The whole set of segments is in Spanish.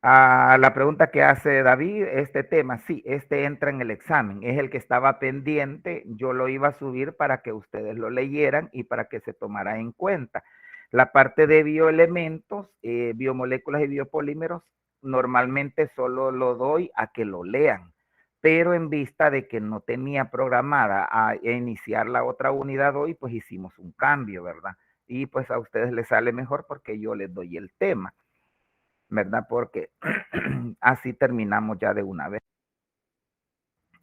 La pregunta que hace David, este tema, sí, este entra en el examen, es el que estaba pendiente, yo lo iba a subir para que ustedes lo leyeran y para que se tomara en cuenta. La parte de bioelementos, biomoléculas y biopolímeros, normalmente solo lo doy a que lo lean, pero en vista de que no tenía programada a iniciar la otra unidad hoy, pues hicimos un cambio, ¿verdad? Y pues a ustedes les sale mejor porque yo les doy el tema. ¿Verdad? Porque así terminamos ya de una vez.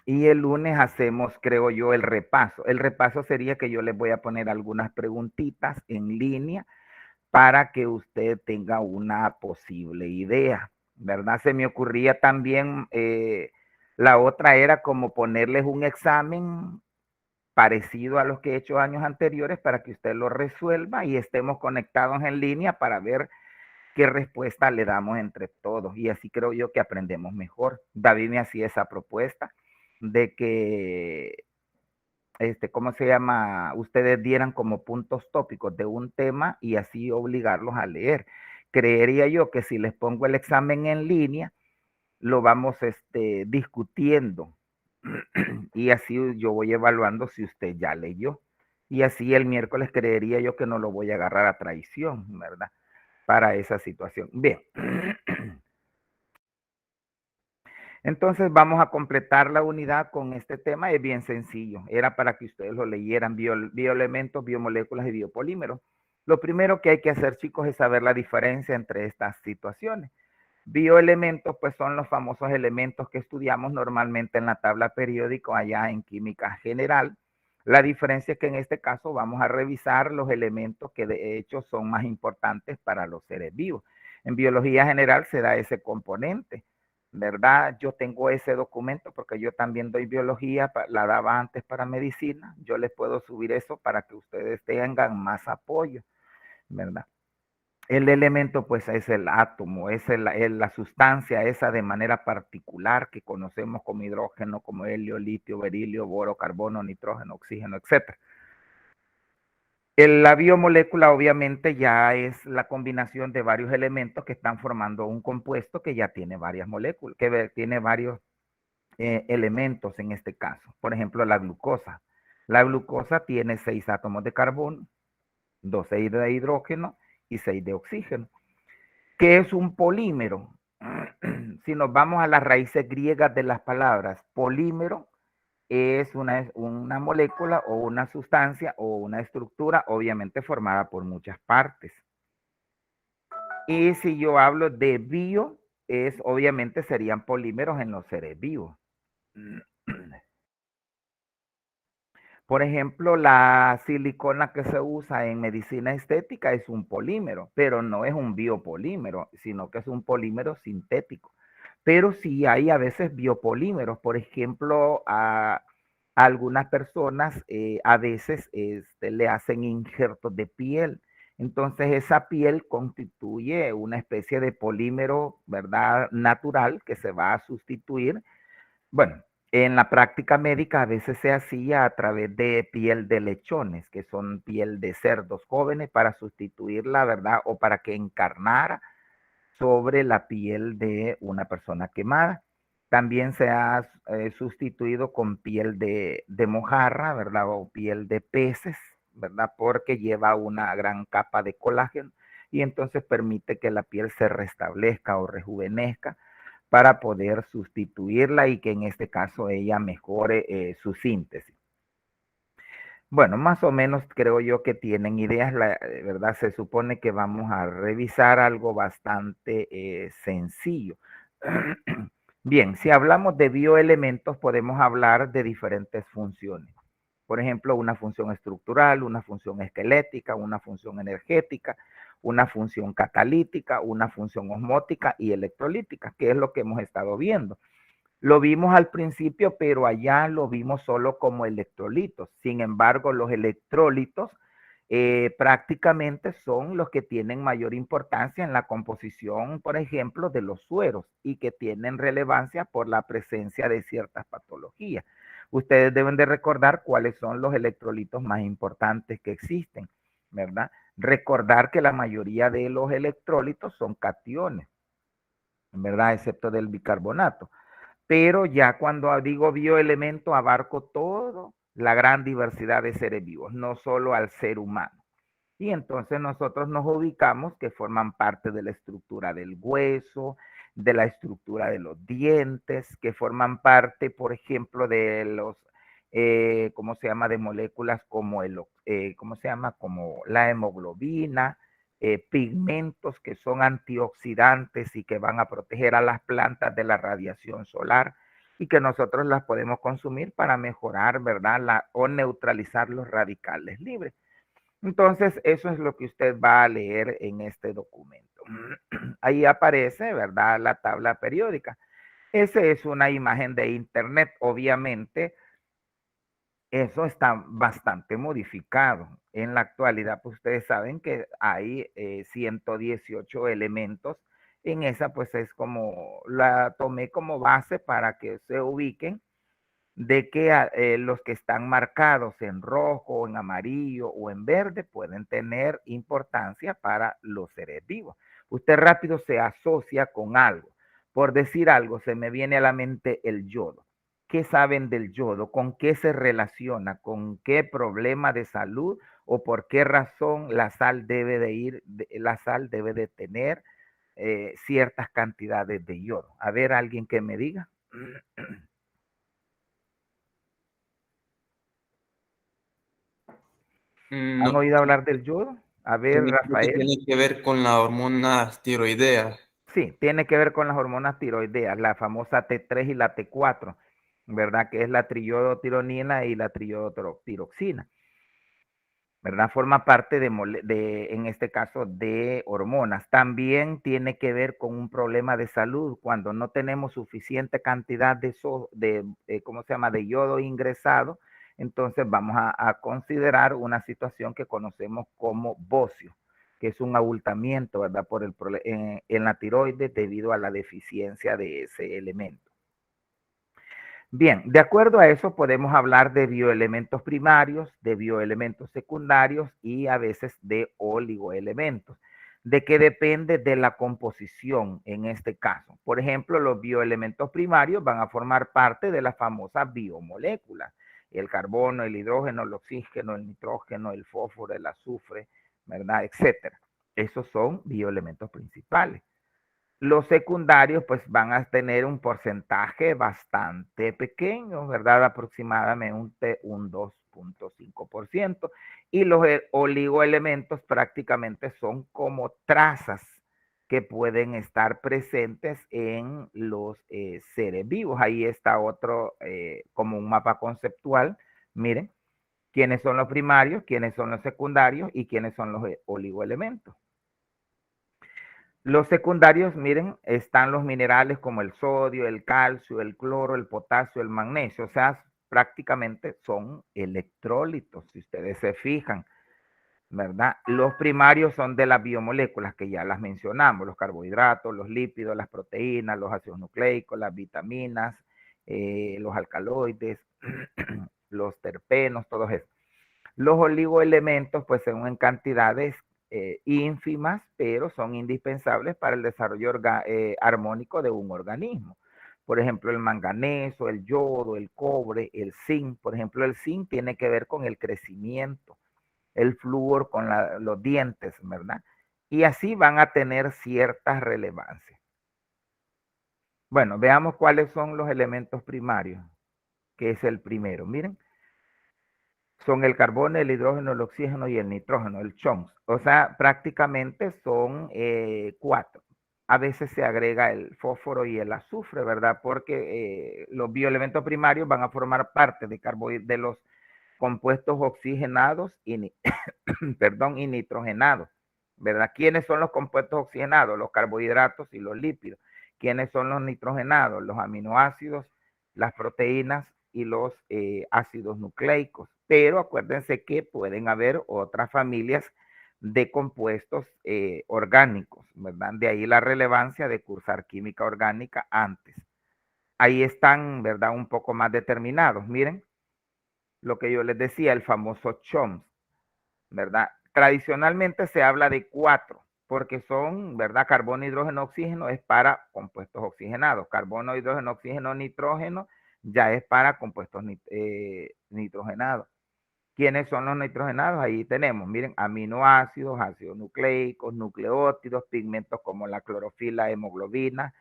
Y el lunes hacemos, creo yo, el repaso. El repaso sería que yo les voy a poner algunas preguntitas en línea para que usted tenga una posible idea, ¿verdad? Se me ocurría también, la otra era como ponerles un examen parecido a los que he hecho años anteriores para que usted lo resuelva y estemos conectados en línea para ver qué respuesta le damos entre todos. Y así creo yo que aprendemos mejor. David me hacía esa propuesta de que, ¿cómo se llama? Ustedes dieran como puntos tópicos de un tema y así obligarlos a leer. Creería yo que si les pongo el examen en línea, lo vamos discutiendo y así yo voy evaluando si usted ya leyó. Y así el miércoles creería yo que no lo voy a agarrar a traición, ¿verdad? Para esa situación. Bien. Entonces vamos a completar la unidad con este tema, es bien sencillo, era para que ustedes lo leyeran, bioelementos, biomoléculas y biopolímeros. Lo primero que hay que hacer, chicos, es saber la diferencia entre estas situaciones. Bioelementos, pues son los famosos elementos que estudiamos normalmente en la tabla periódica allá en química general. La diferencia es que en este caso vamos a revisar los elementos que de hecho son más importantes para los seres vivos. En biología general se da ese componente, ¿verdad? Yo tengo ese documento porque yo también doy biología, la daba antes para medicina. Yo les puedo subir eso para que ustedes tengan más apoyo, ¿verdad? El elemento pues es el átomo, es la sustancia esa de manera particular que conocemos como hidrógeno, como helio, litio, berilio, boro, carbono, nitrógeno, oxígeno, etc. La biomolécula obviamente ya es la combinación de varios elementos que están formando un compuesto que ya tiene varias moléculas, que tiene varios elementos en este caso. Por ejemplo, la glucosa. La glucosa tiene 6 átomos de carbono, 2 de hidrógeno y 6 de oxígeno. ¿Qué es un polímero? Si nos vamos a las raíces griegas de las palabras, polímero es una molécula o una sustancia o una estructura, obviamente formada por muchas partes. Y si yo hablo de bio, obviamente serían polímeros en los seres vivos. Por ejemplo, la silicona que se usa en medicina estética es un polímero, pero no es un biopolímero, sino que es un polímero sintético. Pero sí hay a veces biopolímeros. Por ejemplo, a algunas personas a veces le hacen injertos de piel. Entonces esa piel constituye una especie de polímero, ¿verdad? Natural que se va a sustituir. Bueno, en la práctica médica a veces se hacía a través de piel de lechones, que son piel de cerdos jóvenes, para sustituirla, ¿verdad? O para que encarnara sobre la piel de una persona quemada. También se ha sustituido con piel de mojarra, ¿verdad? O piel de peces, ¿verdad? Porque lleva una gran capa de colágeno y entonces permite que la piel se restablezca o rejuvenezca para poder sustituirla y que en este caso ella mejore su síntesis. Bueno, más o menos creo yo que tienen ideas, ¿verdad? Se supone que vamos a revisar algo bastante sencillo. Bien, si hablamos de bioelementos, podemos hablar de diferentes funciones. Por ejemplo, una función estructural, una función esquelética, una función energética, una función catalítica, una función osmótica y electrolítica, que es lo que hemos estado viendo. Lo vimos al principio, pero allá lo vimos solo como electrolitos. Sin embargo, los electrolitos prácticamente son los que tienen mayor importancia en la composición, por ejemplo, de los sueros y que tienen relevancia por la presencia de ciertas patologías. Ustedes deben de recordar cuáles son los electrolitos más importantes que existen, ¿verdad? Recordar que la mayoría de los electrolitos son cationes. ¿verdad? Excepto del bicarbonato. Pero ya cuando digo bioelemento, abarco todo la gran diversidad de seres vivos, no solo al ser humano. Y entonces nosotros nos ubicamos que forman parte de la estructura del hueso, de la estructura de los dientes, que forman parte, por ejemplo, de los, ¿cómo se llama?, de moléculas como ¿cómo se llama?, como la hemoglobina, pigmentos que son antioxidantes y que van a proteger a las plantas de la radiación solar y que nosotros las podemos consumir para mejorar, ¿verdad?, o neutralizar los radicales libres. Entonces, eso es lo que usted va a leer en este documento. Ahí aparece, ¿verdad?, la tabla periódica. Esa es una imagen de internet. Obviamente, eso está bastante modificado. En la actualidad, pues ustedes saben que hay 118 elementos. En esa, pues es como, la tomé como base para que se ubiquen de que los que están marcados en rojo, en amarillo o en verde pueden tener importancia para los seres vivos. Usted rápido se asocia con algo. Por decir algo, se me viene a la mente el yodo. ¿Qué saben del yodo? ¿Con qué se relaciona? ¿Con qué problema de salud o por qué razón la sal debe la sal debe de tener ciertas cantidades de yodo? A ver, alguien que me diga. ¿Han No, oído hablar del yodo? A ver, creo que Rafael. tiene que ver con la hormona tiroidea. Sí, tiene que ver con las hormonas tiroideas, la famosa T3 y la T4, ¿verdad? Que es la triodotironina y la triodotiroxina, ¿verdad? Forma parte en este caso, de hormonas. También tiene que ver con un problema de salud cuando no tenemos suficiente cantidad ¿cómo se llama?, de yodo ingresado. Entonces vamos a considerar una situación que conocemos como bocio, que es un abultamiento, ¿verdad?, en la tiroides debido a la deficiencia de ese elemento. Bien, de acuerdo a eso podemos hablar de bioelementos primarios, de bioelementos secundarios y a veces de oligoelementos. ¿De qué depende? De la composición en este caso. Por ejemplo, los bioelementos primarios van a formar parte de las famosas biomoléculas. El carbono, el hidrógeno, el oxígeno, el nitrógeno, el fósforo, el azufre, ¿verdad? Etcétera. Esos son bioelementos principales. Los secundarios pues van a tener un porcentaje bastante pequeño, ¿verdad? Aproximadamente un 2,5%. Y los oligoelementos prácticamente son como trazas que pueden estar presentes en los seres vivos. Ahí está otro, como un mapa conceptual. Miren, quiénes son los primarios, quiénes son los secundarios y quiénes son los oligoelementos. Los secundarios, miren, están los minerales como el sodio, el calcio, el cloro, el potasio, el magnesio. O sea, prácticamente son electrolitos, si ustedes se fijan, ¿verdad? Los primarios son de las biomoléculas que ya las mencionamos, los carbohidratos, los lípidos, las proteínas, los ácidos nucleicos, las vitaminas, los alcaloides, los terpenos, todos esos. Los oligoelementos, pues, son en cantidades ínfimas, pero son indispensables para el desarrollo armónico de un organismo. Por ejemplo, el manganeso, el yodo, el cobre, el zinc. Por ejemplo, el zinc tiene que ver con el crecimiento, el flúor con los dientes, ¿verdad? Y así van a tener cierta relevancia. Bueno, veamos cuáles son los elementos primarios, que es el primero. Miren, son el carbono, el hidrógeno, el oxígeno y el nitrógeno, el CHONS. O sea, prácticamente son 4. A veces se agrega el fósforo y el azufre, ¿verdad? Porque los bioelementos primarios van a formar parte de los compuestos oxigenados perdón, y nitrogenados, ¿verdad? ¿Quiénes son los compuestos oxigenados? Los carbohidratos y los lípidos. ¿Quiénes son los nitrogenados? Los aminoácidos, las proteínas y los ácidos nucleicos. Pero acuérdense que pueden haber otras familias de compuestos orgánicos, ¿verdad? De ahí la relevancia de cursar química orgánica antes. Ahí están, ¿verdad?, un poco más determinados. Miren lo que yo les decía, el famoso CHOMS, ¿verdad? Tradicionalmente se habla de 4, porque son, ¿verdad? Carbono, hidrógeno, oxígeno es para compuestos oxigenados. Carbono, hidrógeno, oxígeno, nitrógeno ya es para compuestos nitrogenados. ¿Quiénes son los nitrogenados? Ahí tenemos, miren, aminoácidos, ácidos nucleicos, nucleótidos, pigmentos como la clorofila, hemoglobina.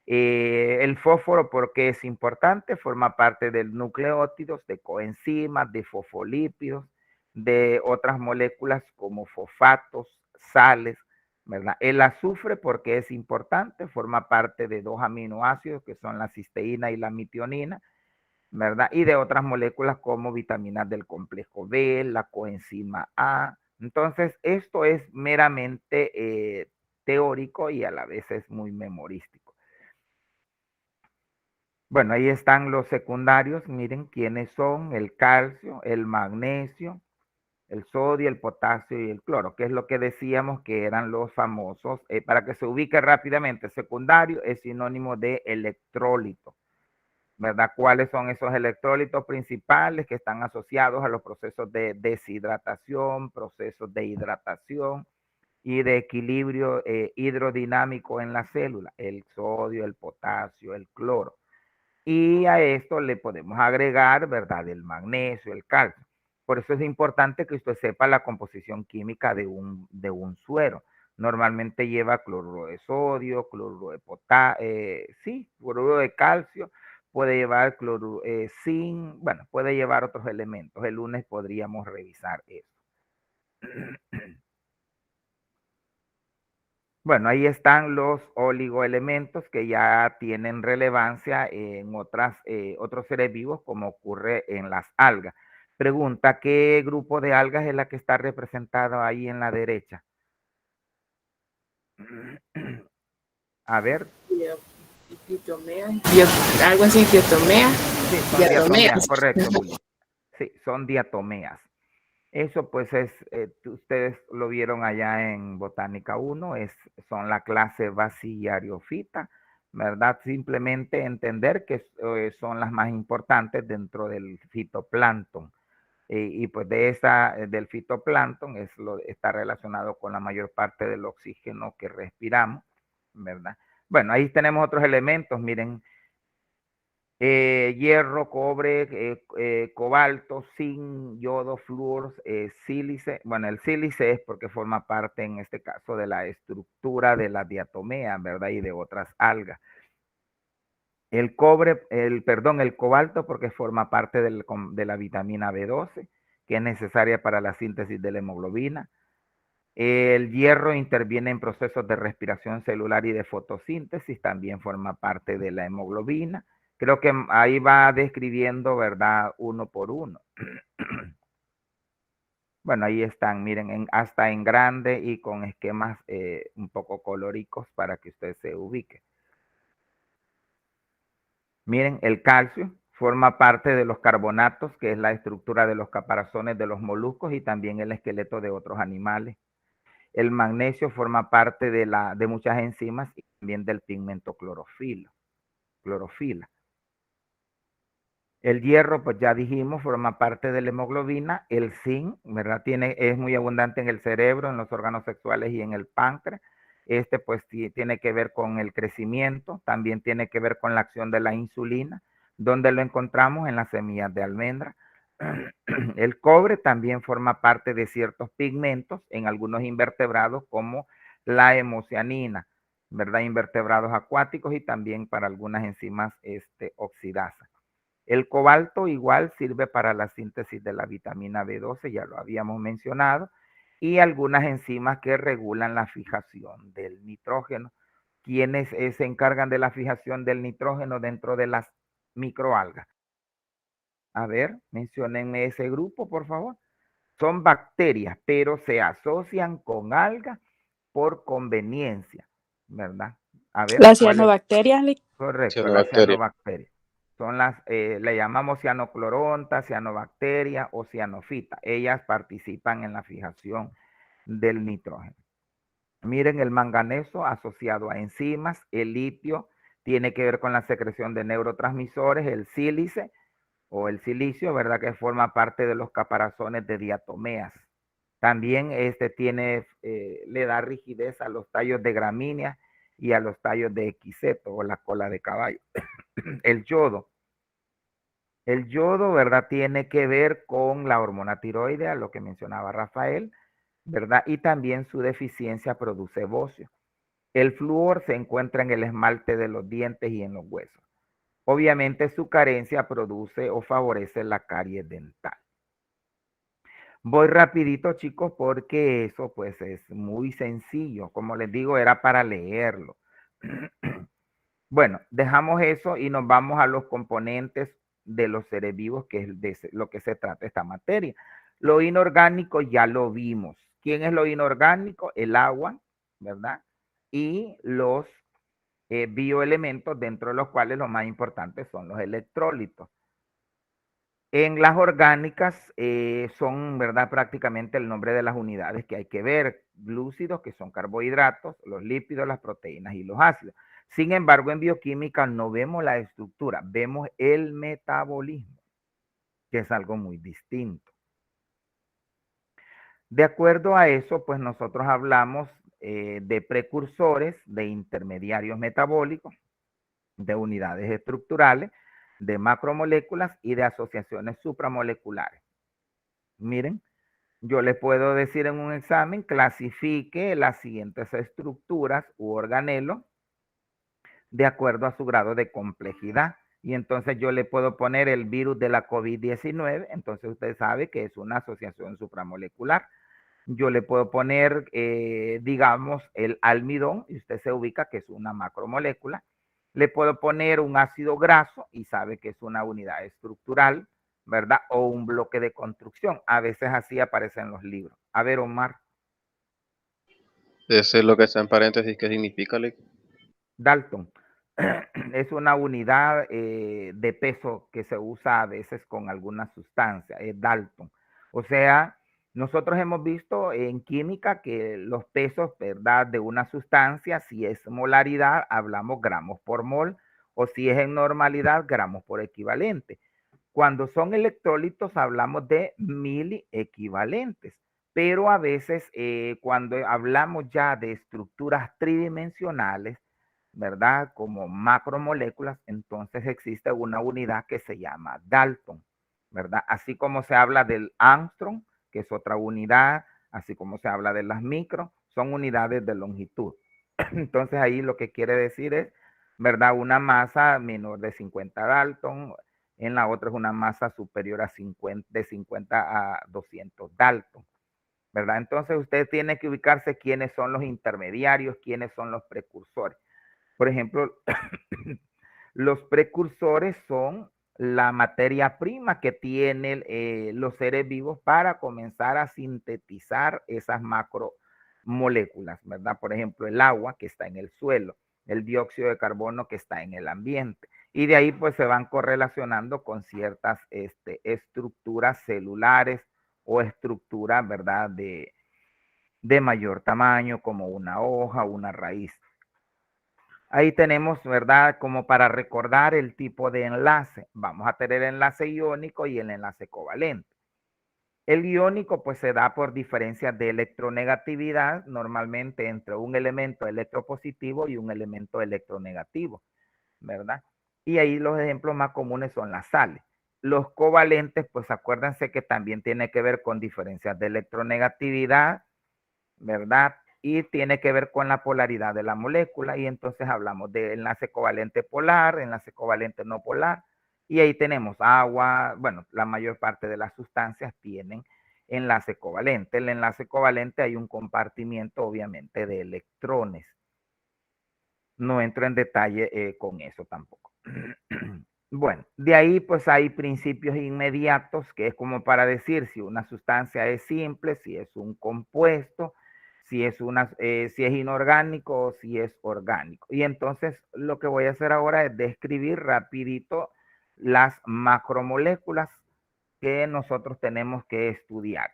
El fósforo, porque es importante, forma parte de nucleótidos, de coenzimas, de fosfolípidos, de otras moléculas como fosfatos, sales, ¿verdad? El azufre, porque es importante, forma parte de dos aminoácidos que son la cisteína y la metionina, ¿verdad? Y de otras moléculas como vitaminas del complejo B, la coenzima A. Entonces, esto es meramente teórico y a la vez es muy memorístico. Bueno, ahí están los secundarios, miren quiénes son: el calcio, el magnesio, el sodio, el potasio y el cloro, que es lo que decíamos que eran los famosos, para que se ubique rápidamente, secundario es sinónimo de electrólito, ¿verdad? ¿Cuáles son esos electrólitos principales que están asociados a los procesos de deshidratación, procesos de hidratación y de equilibrio hidrodinámico en la célula? El sodio, el potasio, el cloro. Y a esto le podemos agregar, ¿verdad?, el magnesio, el calcio. Por eso es importante que usted sepa la composición química de un suero. Normalmente lleva cloruro de sodio, cloruro de sí, cloruro de calcio, puede llevar cloruro, zinc, bueno, puede llevar otros elementos. El lunes podríamos revisar eso. Bueno, ahí están los oligoelementos que ya tienen relevancia en otros seres vivos, como ocurre en las algas. Pregunta, ¿qué grupo de algas es la que está representado ahí en la derecha? A ver. Algo así, diatomea. Sí, son diatomeas, correcto, Juli. Sí, son diatomeas. Eso pues ustedes lo vieron allá en Botánica 1, son la clase Bacillariophyta, ¿verdad? Simplemente entender que son las más importantes dentro del fitoplancton. Y pues del fitoplancton está relacionado con la mayor parte del oxígeno que respiramos, ¿verdad? Bueno, ahí tenemos otros elementos, miren, hierro, cobre, cobalto, zinc, yodo, flúor, sílice. Bueno, el sílice es porque forma parte en este caso de la estructura de la diatomea, ¿verdad? Y de otras algas. El cobalto porque forma parte de la vitamina B12, que es necesaria para la síntesis de la hemoglobina. El hierro interviene en procesos de respiración celular y de fotosíntesis, también forma parte de la hemoglobina. Creo que ahí va describiendo, ¿verdad? Uno por uno. Bueno, ahí están, miren, hasta en grande y con esquemas un poco colóricos para que usted se ubique. Miren, el calcio forma parte de los carbonatos, que es la estructura de los caparazones de los moluscos y también el esqueleto de otros animales. El magnesio forma parte de muchas enzimas y también del pigmento clorofila. El hierro, pues ya dijimos, forma parte de la hemoglobina. El zinc, ¿verdad? Es muy abundante en el cerebro, en los órganos sexuales y en el páncreas. Pues tiene que ver con el crecimiento, también tiene que ver con la acción de la insulina, donde lo encontramos en las semillas de almendra. El cobre también forma parte de ciertos pigmentos en algunos invertebrados como la hemocianina, ¿verdad? Invertebrados acuáticos y también para algunas enzimas oxidasas. El cobalto igual sirve para la síntesis de la vitamina B12, ya lo habíamos mencionado, y algunas enzimas que regulan la fijación del nitrógeno. ¿Quiénes se encargan de la fijación del nitrógeno dentro de las microalgas? A ver, menciónenme ese grupo, por favor. Son bacterias, pero se asocian con algas por conveniencia, ¿verdad? A ver, Las ¿cuál es? cianobacterias. Correcto, las Cianobacteria. cianobacterias. Le llamamos cianocloronta, cianobacteria o cianofita. Ellas participan en la fijación del nitrógeno. Miren, el manganeso asociado a enzimas, el litio tiene que ver con la secreción de neurotransmisores, el sílice o el silicio, ¿verdad? Que forma parte de los caparazones de diatomeas. También le da rigidez a los tallos de gramínea y a los tallos de equiseto o la cola de caballo. El yodo. El yodo, ¿verdad? Tiene que ver con la hormona tiroidea, lo que mencionaba Rafael, ¿verdad? Y también su deficiencia produce bocio. El flúor se encuentra en el esmalte de los dientes y en los huesos. Obviamente su carencia produce o favorece la caries dental. Voy rapidito, chicos, porque eso pues es muy sencillo. Como les digo, era para leerlo. Bueno, dejamos eso y nos vamos a los componentes de los seres vivos, que es de lo que se trata esta materia. Lo inorgánico ya lo vimos. ¿Quién es lo inorgánico? El agua, ¿verdad? Y los bioelementos, dentro de los cuales los más importantes son los electrolitos. En las orgánicas son, ¿verdad? Prácticamente el nombre de las unidades que hay que ver. Glúcidos, que son carbohidratos, los lípidos, las proteínas y los ácidos. Sin embargo, en bioquímica no vemos la estructura, vemos el metabolismo, que es algo muy distinto. De acuerdo a eso, pues nosotros hablamos de precursores, de intermediarios metabólicos, de unidades estructurales, de macromoléculas y de asociaciones supramoleculares. Miren, yo le puedo decir en un examen, clasifique las siguientes estructuras u organelos de acuerdo a su grado de complejidad. Y entonces yo le puedo poner el virus de la COVID-19, entonces usted sabe que es una asociación supramolecular. Yo le puedo poner, digamos, el almidón, y usted se ubica que es una macromolécula. Le puedo poner un ácido graso y sabe que es una unidad estructural, ¿verdad? O un bloque de construcción. A veces así aparece en los libros. A ver, Omar. Ese es lo que está en paréntesis, ¿qué significa, Lick? Dalton. Es una unidad de peso que se usa a veces con alguna sustancia, es Dalton. O sea, nosotros hemos visto en química que los pesos, ¿verdad? De una sustancia, si es molaridad, hablamos gramos por mol, o si es en normalidad, gramos por equivalente. Cuando son electrolitos, hablamos de miliequivalentes, pero a veces cuando hablamos ya de estructuras tridimensionales, ¿verdad? Como macromoléculas, entonces existe una unidad que se llama Dalton, ¿verdad? Así como se habla del Armstrong, que es otra unidad, así como se habla de las micro, son unidades de longitud. Entonces ahí lo que quiere decir es, ¿verdad? Una masa menor de 50 Dalton, en la otra es una masa superior a 50, de 50 a 200 Dalton, ¿verdad? Entonces usted tiene que ubicarse quiénes son los intermediarios, quiénes son los precursores. Por ejemplo, los precursores son la materia prima que tienen los seres vivos para comenzar a sintetizar esas macromoléculas, ¿verdad? Por ejemplo, el agua que está en el suelo, el dióxido de carbono que está en el ambiente. Y de ahí pues se van correlacionando con ciertas estructuras celulares o estructuras, ¿verdad? De mayor tamaño, como una hoja, una raíz. Ahí tenemos, ¿verdad? Como para recordar el tipo de enlace. Vamos a tener el enlace iónico y el enlace covalente. El iónico pues se da por diferencias de electronegatividad, normalmente entre un elemento electropositivo y un elemento electronegativo, ¿verdad? Y ahí los ejemplos más comunes son las sales. Los covalentes, pues acuérdense que también tiene que ver con diferencias de electronegatividad, ¿verdad? Y tiene que ver con la polaridad de la molécula y entonces hablamos de enlace covalente polar, enlace covalente no polar y ahí tenemos agua, bueno, la mayor parte de las sustancias tienen enlace covalente. El enlace covalente hay un compartimiento obviamente de electrones. No entro en detalle con eso tampoco. Bueno, de ahí pues hay principios inmediatos que es como para decir si una sustancia es simple, si es un compuesto, si es inorgánico o si es orgánico. Y entonces lo que voy a hacer ahora es describir rapidito las macromoléculas que nosotros tenemos que estudiar,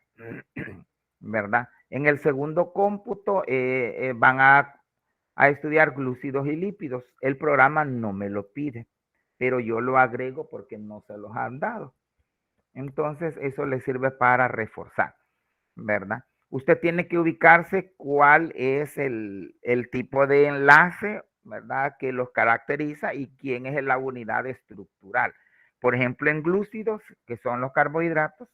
¿verdad? En el segundo cómputo van a estudiar glúcidos y lípidos. El programa no me lo pide, pero yo lo agrego porque no se los han dado. Entonces, eso les sirve para reforzar, ¿verdad? Usted tiene que ubicarse cuál es el tipo de enlace, ¿verdad? Que los caracteriza y quién es la unidad estructural. Por ejemplo, en glúcidos, que son los carbohidratos,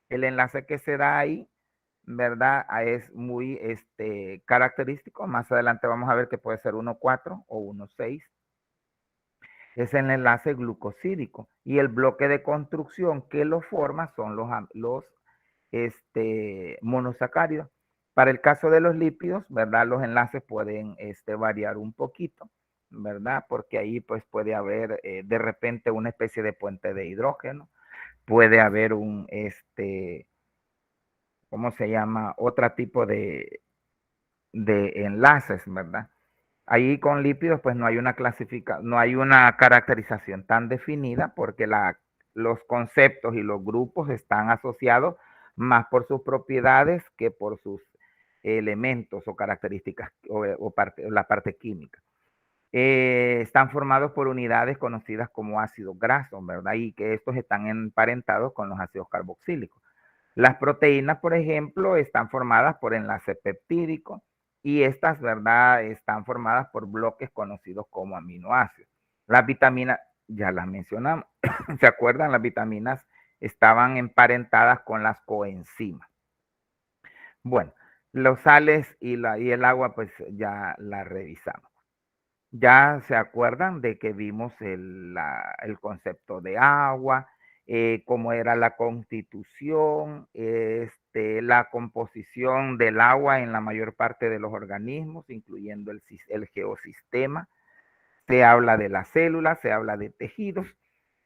el enlace que se da ahí, ¿verdad? Es muy característico. Más adelante vamos a ver que puede ser 1,4 o 1,6. Es el enlace glucosídico. Y el bloque de construcción que lo forma son los monosacáridos. Para el caso de los lípidos, ¿verdad? Los enlaces pueden variar un poquito, ¿verdad? Porque ahí pues puede haber de repente una especie de puente de hidrógeno, puede haber un, ¿cómo se llama? Otro tipo de enlaces, ¿verdad? Ahí con lípidos pues no hay una no hay una caracterización tan definida porque los conceptos y los grupos están asociados más por sus propiedades que por sus elementos o características o la parte química. Están formados por unidades conocidas como ácidos grasos, ¿verdad? Y que estos están emparentados con los ácidos carboxílicos. Las proteínas, por ejemplo, están formadas por enlace peptídico y estas, ¿verdad? Están formadas por bloques conocidos como aminoácidos. Las vitaminas, ya las mencionamos, ¿se acuerdan? Las vitaminas estaban emparentadas con las coenzimas. Bueno, los sales y el agua, pues ya la revisamos. Ya se acuerdan de que vimos el concepto de agua, cómo era la constitución, la composición del agua en la mayor parte de los organismos, incluyendo el geosistema. Se habla de las células, se habla de tejidos,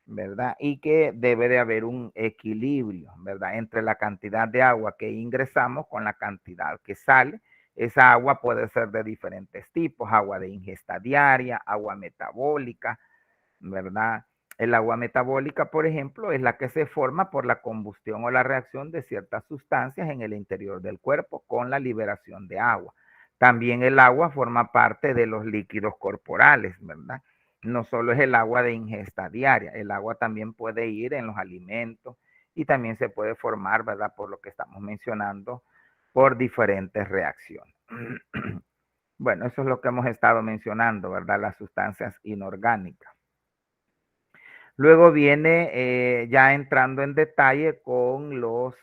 ¿verdad? Y que debe de haber un equilibrio, ¿verdad? Entre la cantidad de agua que ingresamos con la cantidad que sale. Esa agua puede ser de diferentes tipos, agua de ingesta diaria, agua metabólica, ¿verdad? El agua metabólica, por ejemplo, es la que se forma por la combustión o la reacción de ciertas sustancias en el interior del cuerpo con la liberación de agua. También el agua forma parte de los líquidos corporales, ¿verdad? No solo es el agua de ingesta diaria, el agua también puede ir en los alimentos y también se puede formar, ¿verdad? Por lo que estamos mencionando, por diferentes reacciones. Bueno, eso es lo que hemos estado mencionando, ¿verdad? Las sustancias inorgánicas. Luego viene ya entrando en detalle con los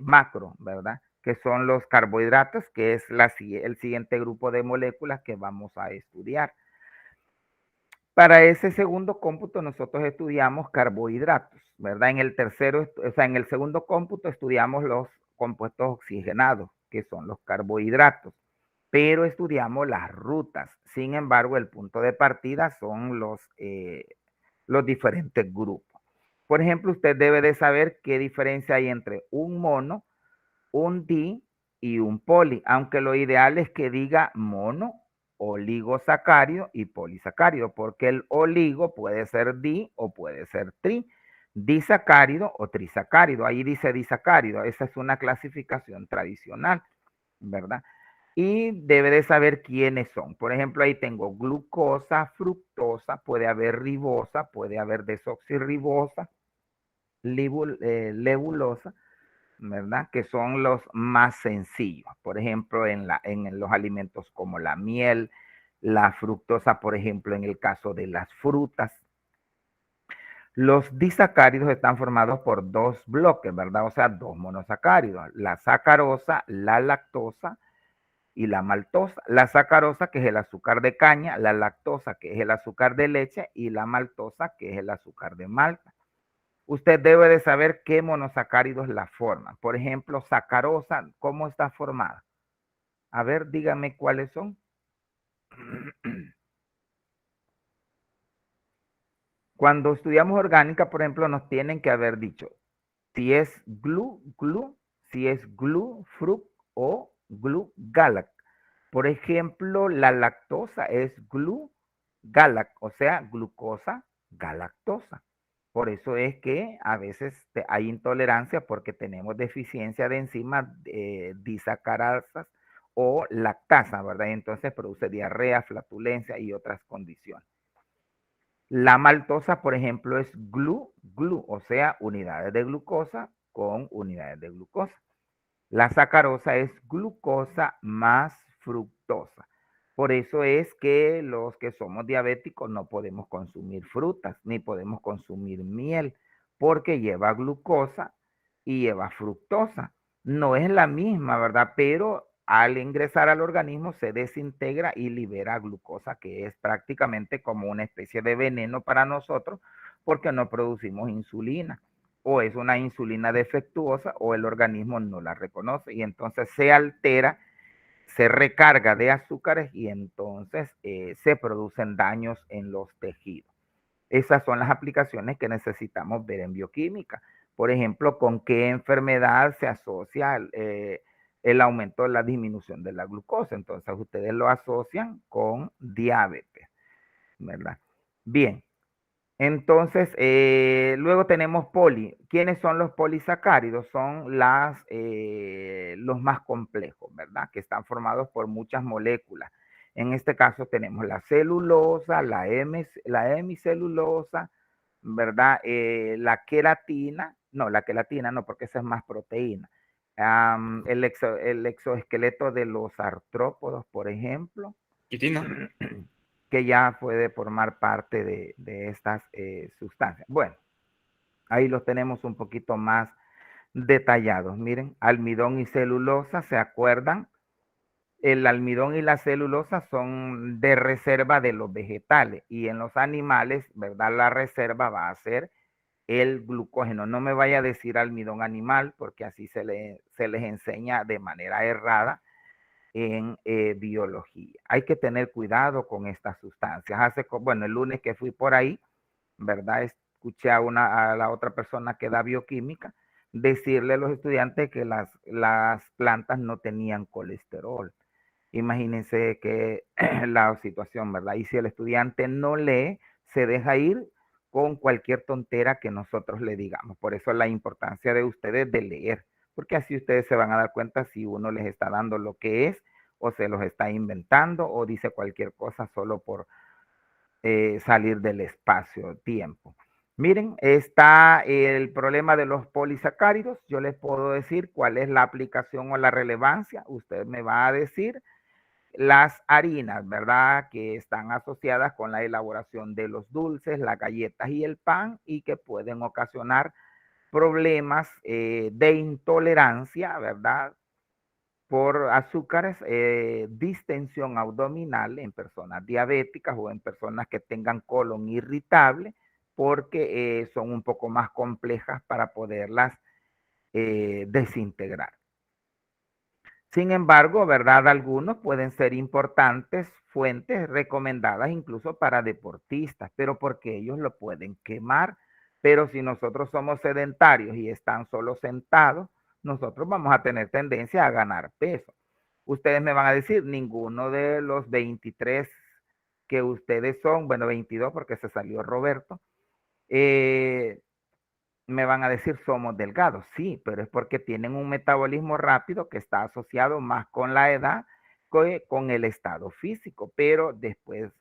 macro, ¿verdad? Que son los carbohidratos, que es el siguiente grupo de moléculas que vamos a estudiar. Para ese segundo cómputo nosotros estudiamos carbohidratos, ¿verdad? En el tercero, o sea, en el segundo cómputo estudiamos los compuestos oxigenados, que son los carbohidratos, pero estudiamos las rutas. Sin embargo, el punto de partida son los diferentes grupos. Por ejemplo, usted debe de saber qué diferencia hay entre un mono, un di y un poli, aunque lo ideal es que diga mono, oligosacárido y polisacárido, porque el oligo puede ser di o puede ser tri, disacárido o trisacárido. Ahí dice disacárido, esa es una clasificación tradicional, ¿verdad? Y debe de saber quiénes son. Por ejemplo, ahí tengo glucosa, fructosa, puede haber ribosa, puede haber desoxirribosa, lebulosa, ¿verdad? Que son los más sencillos. Por ejemplo, en los alimentos como la miel, la fructosa, por ejemplo, en el caso de las frutas. Los disacáridos están formados por dos bloques, ¿verdad? O sea, dos monosacáridos, la sacarosa, la lactosa y la maltosa. La sacarosa, que es el azúcar de caña, la lactosa, que es el azúcar de leche, y la maltosa, que es el azúcar de malta. Usted debe de saber qué monosacáridos la forman. Por ejemplo, sacarosa, ¿cómo está formada? A ver, dígame cuáles son. Cuando estudiamos orgánica, por ejemplo, nos tienen que haber dicho si es glu, si es glu, fruct o glu, galac. Por ejemplo, la lactosa es glu-galac, o sea, glucosa galactosa. Por eso es que a veces hay intolerancia porque tenemos deficiencia de enzimas disacarasas o lactasa, ¿verdad? Entonces produce diarrea, flatulencia y otras condiciones. La maltosa, por ejemplo, es glu, o sea, unidades de glucosa con unidades de glucosa. La sacarosa es glucosa más fructosa. Por eso es que los que somos diabéticos no podemos consumir frutas ni podemos consumir miel porque lleva glucosa y lleva fructosa. No es la misma, ¿verdad? Pero al ingresar al organismo se desintegra y libera glucosa, que es prácticamente como una especie de veneno para nosotros porque no producimos insulina. O es una insulina defectuosa o el organismo no la reconoce y entonces se altera, se recarga de azúcares y entonces se producen daños en los tejidos. Esas son las aplicaciones que necesitamos ver en bioquímica. Por ejemplo, con qué enfermedad se asocia el aumento de la disminución de la glucosa. Entonces, ustedes lo asocian con diabetes, ¿verdad? Bien, entonces, luego tenemos poli. ¿Quiénes son los polisacáridos? Son los más complejos, ¿verdad? Que están formados por muchas moléculas. En este caso tenemos la celulosa, la hemicelulosa, ¿verdad? La queratina, no, la queratina no, porque esa es más proteína. El exoesqueleto de los artrópodos, por ejemplo, Quitina. que ya puede formar parte de estas sustancias. Bueno, ahí los tenemos un poquito más detallados. Miren, almidón y celulosa, ¿se acuerdan? El almidón y la celulosa son de reserva de los vegetales y en los animales, ¿verdad? La reserva va a ser el glucógeno. No me vaya a decir almidón animal porque así se les enseña de manera errada en biología. Hay que tener cuidado con estas sustancias. Bueno, el lunes que fui por ahí, ¿verdad? Escuché a la otra persona que da bioquímica decirle a los estudiantes que las plantas no tenían colesterol. Imagínense que la situación, ¿verdad? Y si el estudiante no lee, se deja ir con cualquier tontera que nosotros le digamos. Por eso la importancia de ustedes de leer, porque así ustedes se van a dar cuenta si uno les está dando lo que es o se los está inventando o dice cualquier cosa solo por salir del espacio-tiempo. Miren, está el problema de los polisacáridos. Yo les puedo decir cuál es la aplicación o la relevancia. Usted me va a decir las harinas, ¿verdad? Que están asociadas con la elaboración de los dulces, las galletas y el pan y que pueden ocasionar problemas de intolerancia, ¿verdad? Por azúcares, distensión abdominal en personas diabéticas o en personas que tengan colon irritable, porque son un poco más complejas para poderlas desintegrar. Sin embargo, ¿verdad? Algunos pueden ser importantes fuentes recomendadas incluso para deportistas, pero porque ellos lo pueden quemar. Pero si nosotros somos sedentarios y están solo sentados, nosotros vamos a tener tendencia a ganar peso. Ustedes me van a decir, ninguno de los 23 que ustedes son, bueno, 22 porque se salió Roberto, me van a decir somos delgados, sí, pero es porque tienen un metabolismo rápido que está asociado más con la edad que con el estado físico, pero después,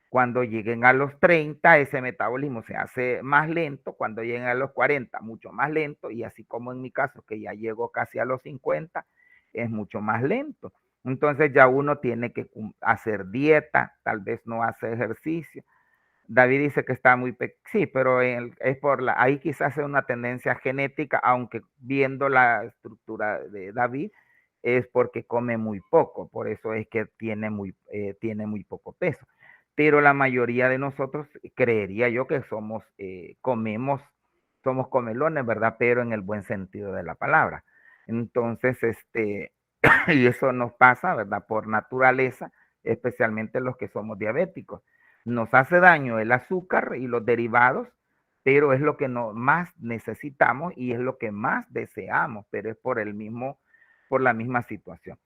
cuando lleguen a los 30, ese metabolismo se hace más lento, cuando lleguen a los 40, mucho más lento, y así como en mi caso, que ya llego casi a los 50, es mucho más lento. Entonces ya uno tiene que hacer dieta, tal vez no hace ejercicio. David dice que está muy sí, pero es ahí quizás es una tendencia genética, aunque viendo la estructura de David es porque come muy poco, por eso es que tiene muy poco peso. Pero la mayoría de nosotros creería yo que somos comelones, ¿verdad? Pero en el buen sentido de la palabra. Entonces, y eso nos pasa, ¿verdad? Por naturaleza, especialmente los que somos diabéticos. Nos hace daño el azúcar y los derivados, pero es lo que más necesitamos y es lo que más deseamos, pero es por la misma situación.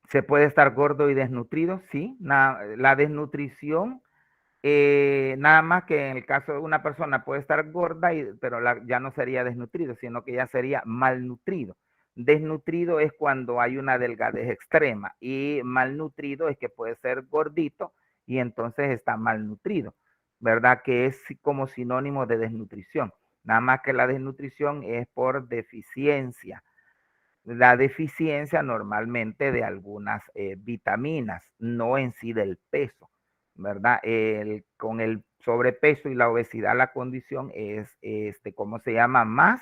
¿Se puede estar gordo y desnutrido? Sí, la desnutrición, nada más que en el caso de una persona puede estar gorda, pero ya no sería desnutrido, sino que ya sería malnutrido. Desnutrido es cuando hay una delgadez extrema y malnutrido es que puede ser gordito y entonces está malnutrido, ¿verdad? Que es como sinónimo de desnutrición. Nada más que la desnutrición es por deficiencia la deficiencia normalmente de algunas vitaminas, no en sí del peso, ¿verdad? Con el sobrepeso y la obesidad, la condición es, ¿cómo se llama? Más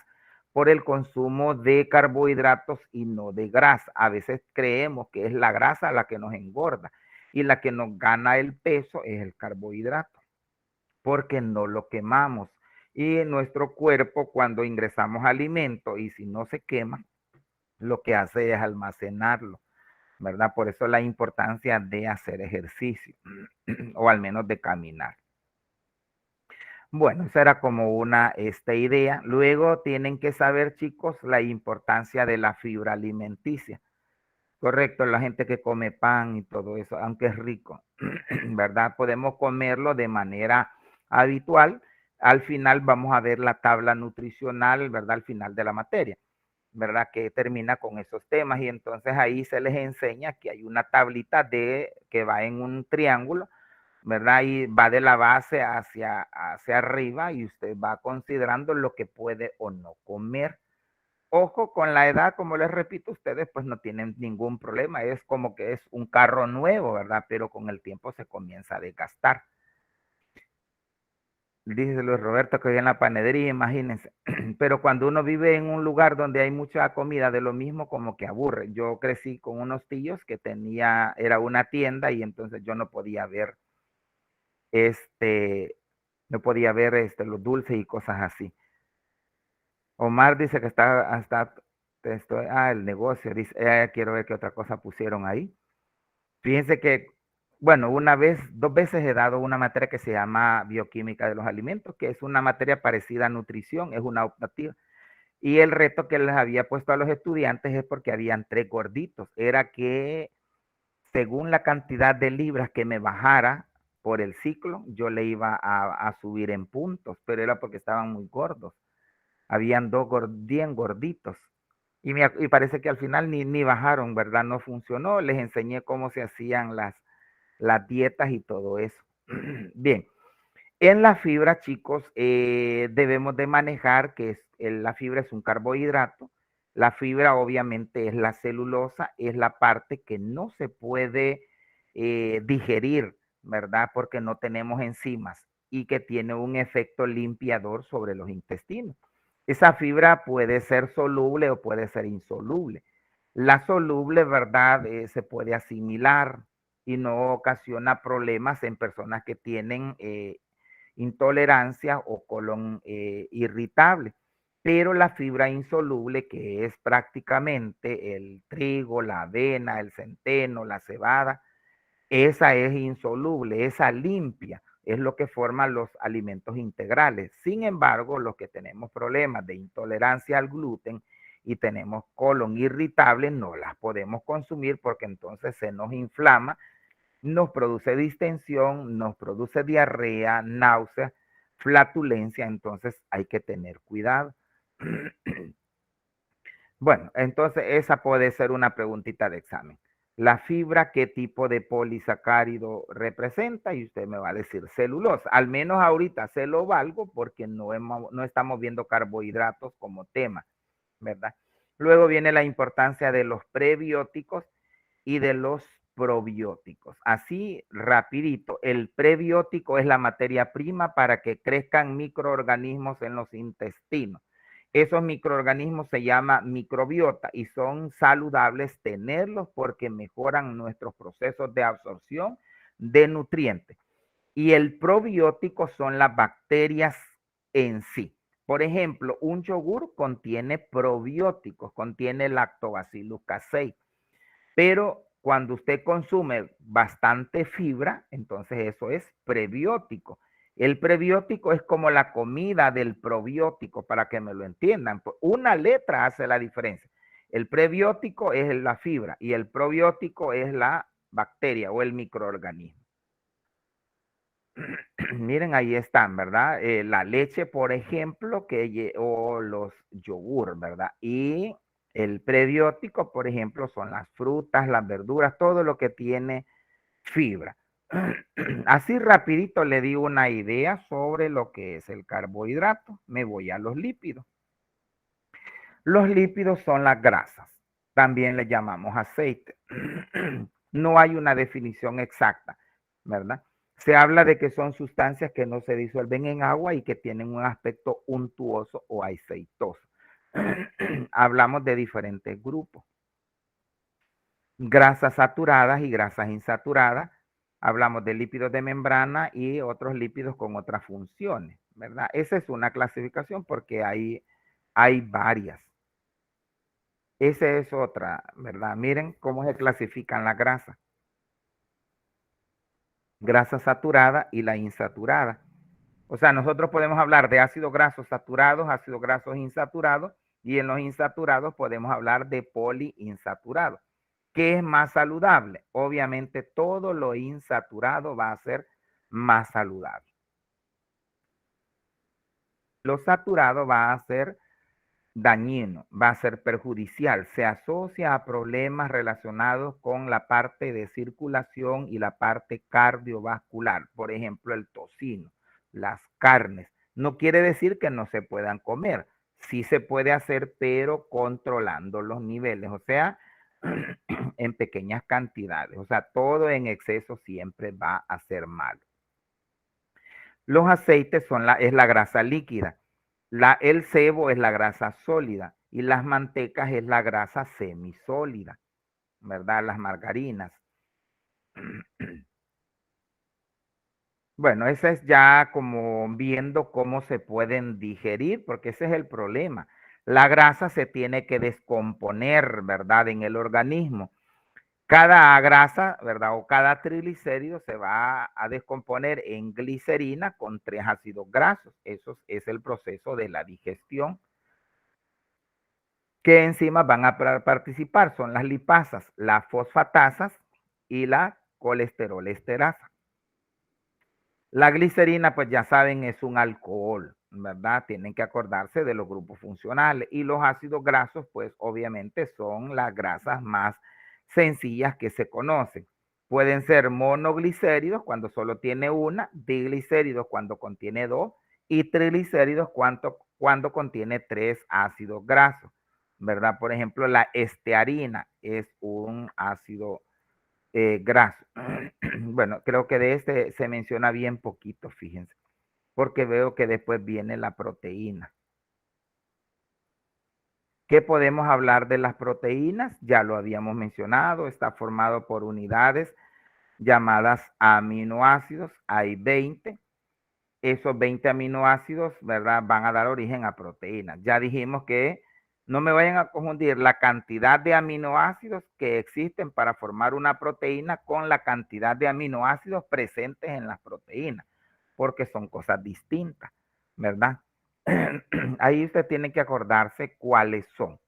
por el consumo de carbohidratos y no de grasa. A veces creemos que es la grasa la que nos engorda y la que nos gana el peso es el carbohidrato, porque no lo quemamos. Y en nuestro cuerpo, cuando ingresamos alimento y si no se quema, lo que hace es almacenarlo, ¿verdad? Por eso la importancia de hacer ejercicio o al menos de caminar. Bueno, esa era como una idea. Luego tienen que saber, chicos, la importancia de la fibra alimenticia. Correcto, la gente que come pan y todo eso, aunque es rico, ¿verdad? Podemos comerlo de manera habitual. Al final vamos a ver la tabla nutricional, ¿verdad? Al final de la materia, ¿verdad? Que termina con esos temas y entonces ahí se les enseña que hay una tablita que va en un triángulo, ¿verdad? Y va de la base hacia arriba y usted va considerando lo que puede o no comer. Ojo, con la edad, como les repito, ustedes pues no tienen ningún problema, es como que es un carro nuevo, ¿verdad? Pero con el tiempo se comienza a desgastar. Dice Luis Roberto que vive en la panadería, imagínense. Pero cuando uno vive en un lugar donde hay mucha comida de lo mismo, como que aburre. Yo crecí con unos tíos que era una tienda y entonces yo no podía ver, este, no podía ver los dulces y cosas así. Omar dice que el negocio, dice, quiero ver qué otra cosa pusieron ahí. Fíjense que, bueno, dos veces he dado una materia que se llama bioquímica de los alimentos, que es una materia parecida a nutrición, es una optativa. Y el reto que les había puesto a los estudiantes es porque habían 3 gorditos. Era que según la cantidad de libras que me bajara por el ciclo, yo le iba a subir en puntos, pero era porque estaban muy gordos. Habían bien gorditos. Y parece que al final ni bajaron, ¿verdad? No funcionó. Les enseñé cómo se hacían las dietas y todo eso. Bien, en la fibra, chicos, debemos de manejar que la fibra es un carbohidrato. La fibra obviamente es la celulosa, es la parte que no se puede digerir, ¿verdad? Porque no tenemos enzimas y que tiene un efecto limpiador sobre los intestinos. Esa fibra puede ser soluble o puede ser insoluble. La soluble, ¿verdad? Se puede asimilar y no ocasiona problemas en personas que tienen intolerancia o colon irritable. Pero la fibra insoluble, que es prácticamente el trigo, la avena, el centeno, la cebada, esa es insoluble, esa limpia, es lo que forma los alimentos integrales. Sin embargo, los que tenemos problemas de intolerancia al gluten y tenemos colon irritable, no las podemos consumir porque entonces se nos inflama, nos produce distensión, nos produce diarrea, náusea, flatulencia, entonces hay que tener cuidado. Bueno, entonces esa puede ser una preguntita de examen. La fibra, ¿qué tipo de polisacárido representa? Y usted me va a decir celulosa. Al menos ahorita se lo valgo porque no estamos viendo carbohidratos como tema, ¿verdad? Luego viene la importancia de los prebióticos y de los probióticos. Así, rapidito, el prebiótico es la materia prima para que crezcan microorganismos en los intestinos. Esos microorganismos se llaman microbiota y son saludables tenerlos porque mejoran nuestros procesos de absorción de nutrientes. Y el probiótico son las bacterias en sí. Por ejemplo, un yogur contiene probióticos, contiene lactobacillus casei. Pero cuando usted consume bastante fibra, entonces eso es prebiótico. El prebiótico es como la comida del probiótico, para que me lo entiendan. Una letra hace la diferencia. El prebiótico es la fibra y el probiótico es la bacteria o el microorganismo. Miren, ahí están, ¿verdad? La leche, por ejemplo, o los yogur, ¿verdad? Y el prebiótico, por ejemplo, son las frutas, las verduras, todo lo que tiene fibra. Así rapidito le di una idea sobre lo que es el carbohidrato. Me voy a los lípidos. Los lípidos son las grasas. también le llamamos aceite. No hay una definición exacta, ¿verdad? Se habla de que son sustancias que no se disuelven en agua y que tienen un aspecto untuoso o aceitoso. Hablamos de diferentes grupos. Grasas saturadas y grasas insaturadas. Hablamos de lípidos de membrana y otros lípidos con otras funciones, ¿verdad? Esa es una clasificación porque hay varias. Esa es otra, ¿verdad? Miren cómo se clasifican las grasas. Grasa saturada y la insaturada. O sea, nosotros podemos hablar de ácidos grasos saturados, ácidos grasos insaturados, y en los insaturados podemos hablar de poliinsaturados. ¿Qué es más saludable? Obviamente todo lo insaturado va a ser más saludable. Lo saturado va a ser dañino, va a ser perjudicial, se asocia a problemas relacionados con la parte de circulación y la parte cardiovascular, por ejemplo, el tocino, las carnes. No quiere decir que no se puedan comer, sí se puede hacer, pero controlando los niveles, o sea, en pequeñas cantidades, o sea, todo en exceso siempre va a ser malo. Los aceites es la grasa líquida. El sebo es la grasa sólida y las mantecas es la grasa semisólida, ¿verdad? Las margarinas. Bueno, ese es ya como viendo cómo se pueden digerir, porque ese es el problema. La grasa se tiene que descomponer, ¿verdad? En el organismo. Cada grasa, ¿verdad? O cada triglicérido se va a descomponer en glicerina con 3 ácidos grasos. Eso es el proceso de la digestión. ¿Qué enzimas van a participar? Son las lipasas, las fosfatasas y la colesterol esterasa. La glicerina, pues ya saben, es un alcohol, ¿verdad? Tienen que acordarse de los grupos funcionales. Y los ácidos grasos, pues obviamente son las grasas más sencillas que se conocen. Pueden ser monoglicéridos cuando solo tiene una, diglicéridos cuando contiene 2 y triglicéridos cuando contiene 3 ácidos grasos, ¿verdad? Por ejemplo, la estearina es un ácido graso. Bueno, creo que de este se menciona bien poquito, fíjense, porque veo que después viene la proteína. ¿Qué podemos hablar de las proteínas? Ya lo habíamos mencionado, está formado por unidades llamadas aminoácidos, hay 20. Esos 20 aminoácidos, ¿verdad? Van a dar origen a proteínas. Ya dijimos que no me vayan a confundir la cantidad de aminoácidos que existen para formar una proteína con la cantidad de aminoácidos presentes en las proteínas, porque son cosas distintas, ¿verdad? Ahí usted tiene que acordarse cuáles son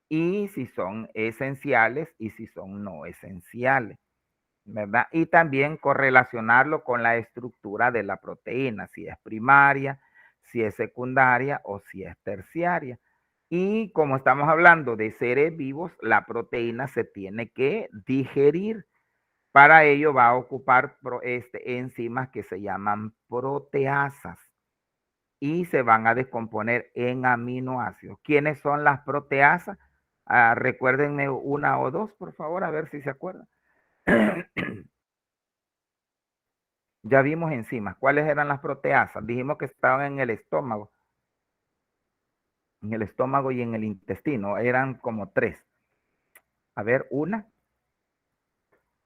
y si son esenciales y si son no esenciales, ¿verdad? Y también correlacionarlo con la estructura de la proteína, si es primaria, si es secundaria o si es terciaria. Y como estamos hablando de seres vivos, la proteína se tiene que digerir. Para ello va a ocupar enzimas que se llaman proteasas y se van a descomponer en aminoácidos. ¿Quiénes son las proteasas? Recuérdenme una o dos, por favor, a ver si se acuerdan. Ya vimos enzimas. ¿Cuáles eran las proteasas? Dijimos que estaban en el estómago. En el estómago y en el intestino. Eran como 3. A ver, una.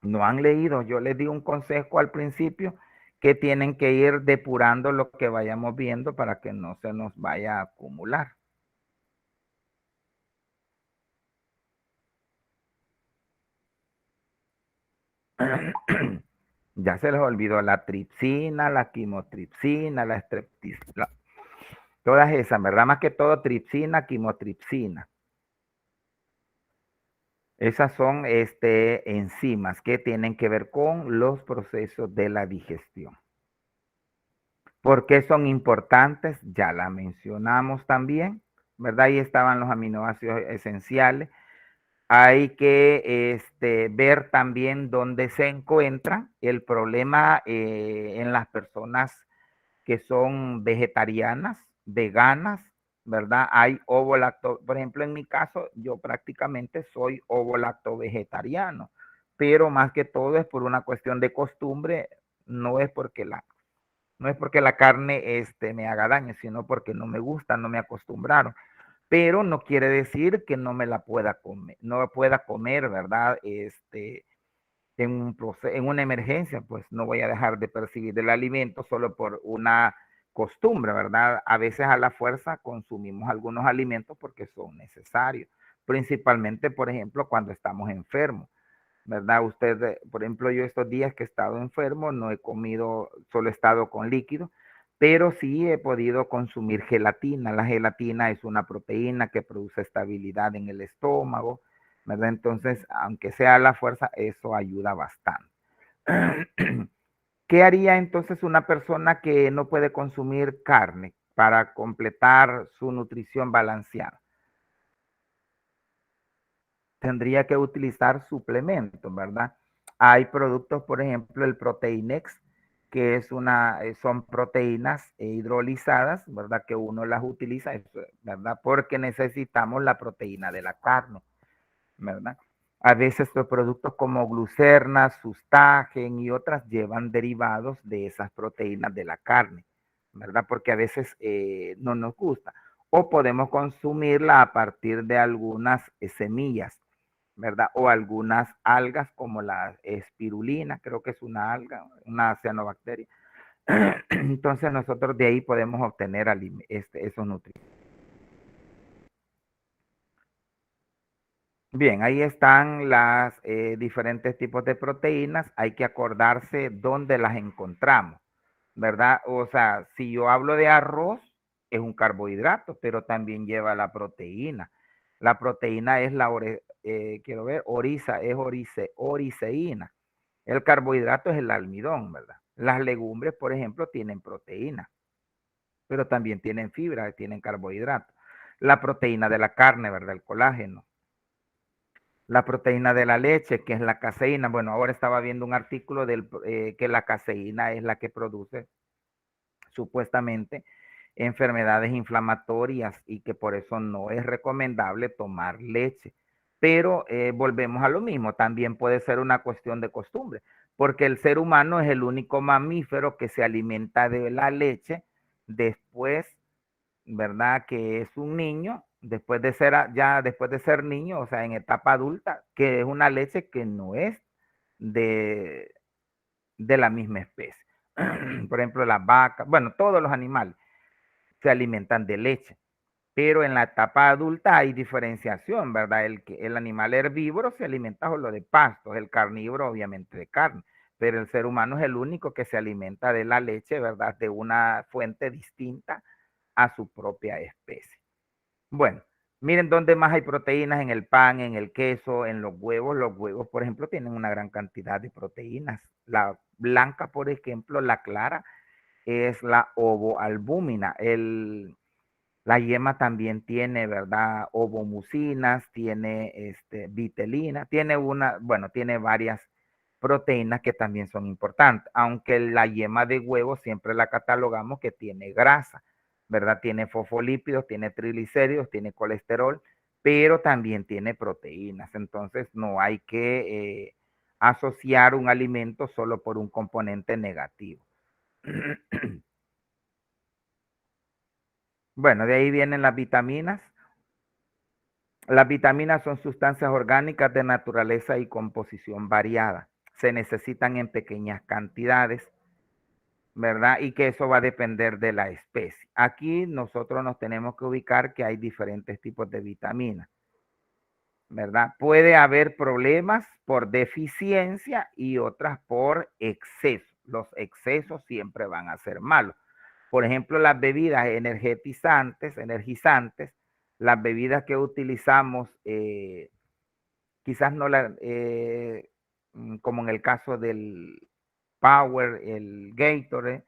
No han leído. Yo les di un consejo al principio que tienen que ir depurando lo que vayamos viendo para que no se nos vaya a acumular. Ya se les olvidó la tripsina, la quimotripsina, la streptizina. Todas esas, ¿verdad? Más que todo tripsina, quimotripsina. Esas son enzimas que tienen que ver con los procesos de la digestión. ¿Por qué son importantes? Ya la mencionamos también, ¿verdad? Ahí estaban los aminoácidos esenciales. Hay que ver también dónde se encuentran. El problema en las personas que son vegetarianas, veganas, ¿verdad? Hay ovo-lacto, por ejemplo, en mi caso, yo prácticamente soy ovo-lacto vegetariano, pero más que todo es por una cuestión de costumbre, no es porque no es porque la carne me haga daño, sino porque no me gusta, no me acostumbraron. Pero no quiere decir que no me la pueda comer, no pueda comer, ¿verdad? En una emergencia, pues no voy a dejar de percibir el alimento solo por una costumbre, ¿verdad? A veces a la fuerza consumimos algunos alimentos porque son necesarios, principalmente, por ejemplo, cuando estamos enfermos, ¿verdad? Usted, por ejemplo, yo estos días que he estado enfermo, no he comido, solo he estado con líquido, pero sí he podido consumir gelatina. La gelatina es una proteína que produce estabilidad en el estómago, ¿verdad? Entonces, aunque sea a la fuerza, eso ayuda bastante. ¿Qué haría entonces una persona que no puede consumir carne para completar su nutrición balanceada? Tendría que utilizar suplementos, ¿verdad? Hay productos, por ejemplo, el Proteinex, que es son proteínas hidrolizadas, ¿verdad? Que uno las utiliza, ¿verdad? Porque necesitamos la proteína de la carne, ¿verdad? A veces los productos como glucerna, sustagen y otras llevan derivados de esas proteínas de la carne, ¿verdad? Porque a veces no nos gusta. O podemos consumirla a partir de algunas semillas, ¿verdad? O algunas algas como la espirulina, creo que es una alga, una cianobacteria. Entonces nosotros de ahí podemos obtener esos nutrientes. Bien, ahí están las diferentes tipos de proteínas. Hay que acordarse dónde las encontramos, ¿verdad? O sea, si yo hablo de arroz, es un carbohidrato, pero también lleva la proteína. La proteína es quiero ver, oriceína. El carbohidrato es el almidón, ¿verdad? Las legumbres, por ejemplo, tienen proteína, pero también tienen fibra, tienen carbohidratos. La proteína de la carne, ¿verdad? El colágeno. La proteína de la leche, que es la caseína. Bueno, ahora estaba viendo un artículo que la caseína es la que produce supuestamente enfermedades inflamatorias y que por eso no es recomendable tomar leche. Pero volvemos a lo mismo, también puede ser una cuestión de costumbre, porque el ser humano es el único mamífero que se alimenta de la leche después, ¿verdad? Que es un niño, después de ser ya después de ser niño, o sea, en etapa adulta, que es una leche que no es de, de la misma especie. Por ejemplo, las vacas, bueno, todos los animales se alimentan de leche, pero en la etapa adulta hay diferenciación, ¿verdad? El animal herbívoro se alimenta solo de pastos, el carnívoro obviamente de carne, pero el ser humano es el único que se alimenta de la leche, ¿verdad? De una fuente distinta a su propia especie. Bueno, miren dónde más hay proteínas: en el pan, en el queso, en los huevos. Los huevos, por ejemplo, tienen una gran cantidad de proteínas. La blanca, por ejemplo, la clara, es la ovoalbúmina. La yema también tiene, ¿verdad? Ovomucinas, tiene vitelina, tiene varias proteínas que también son importantes, aunque la yema de huevo siempre la catalogamos que tiene grasa, ¿verdad? Tiene fosfolípidos, tiene triglicéridos, tiene colesterol, pero también tiene proteínas. Entonces no hay que asociar un alimento solo por un componente negativo. Bueno, de ahí vienen las vitaminas. Las vitaminas son sustancias orgánicas de naturaleza y composición variada. Se necesitan en pequeñas cantidades, ¿verdad? Y que eso va a depender de la especie. Aquí nosotros nos tenemos que ubicar que hay diferentes tipos de vitaminas, ¿verdad? Puede haber problemas por deficiencia y otras por exceso. Los excesos siempre van a ser malos. Por ejemplo, las bebidas energizantes, las bebidas que utilizamos, quizás no como en el caso del Power, el Gatorade,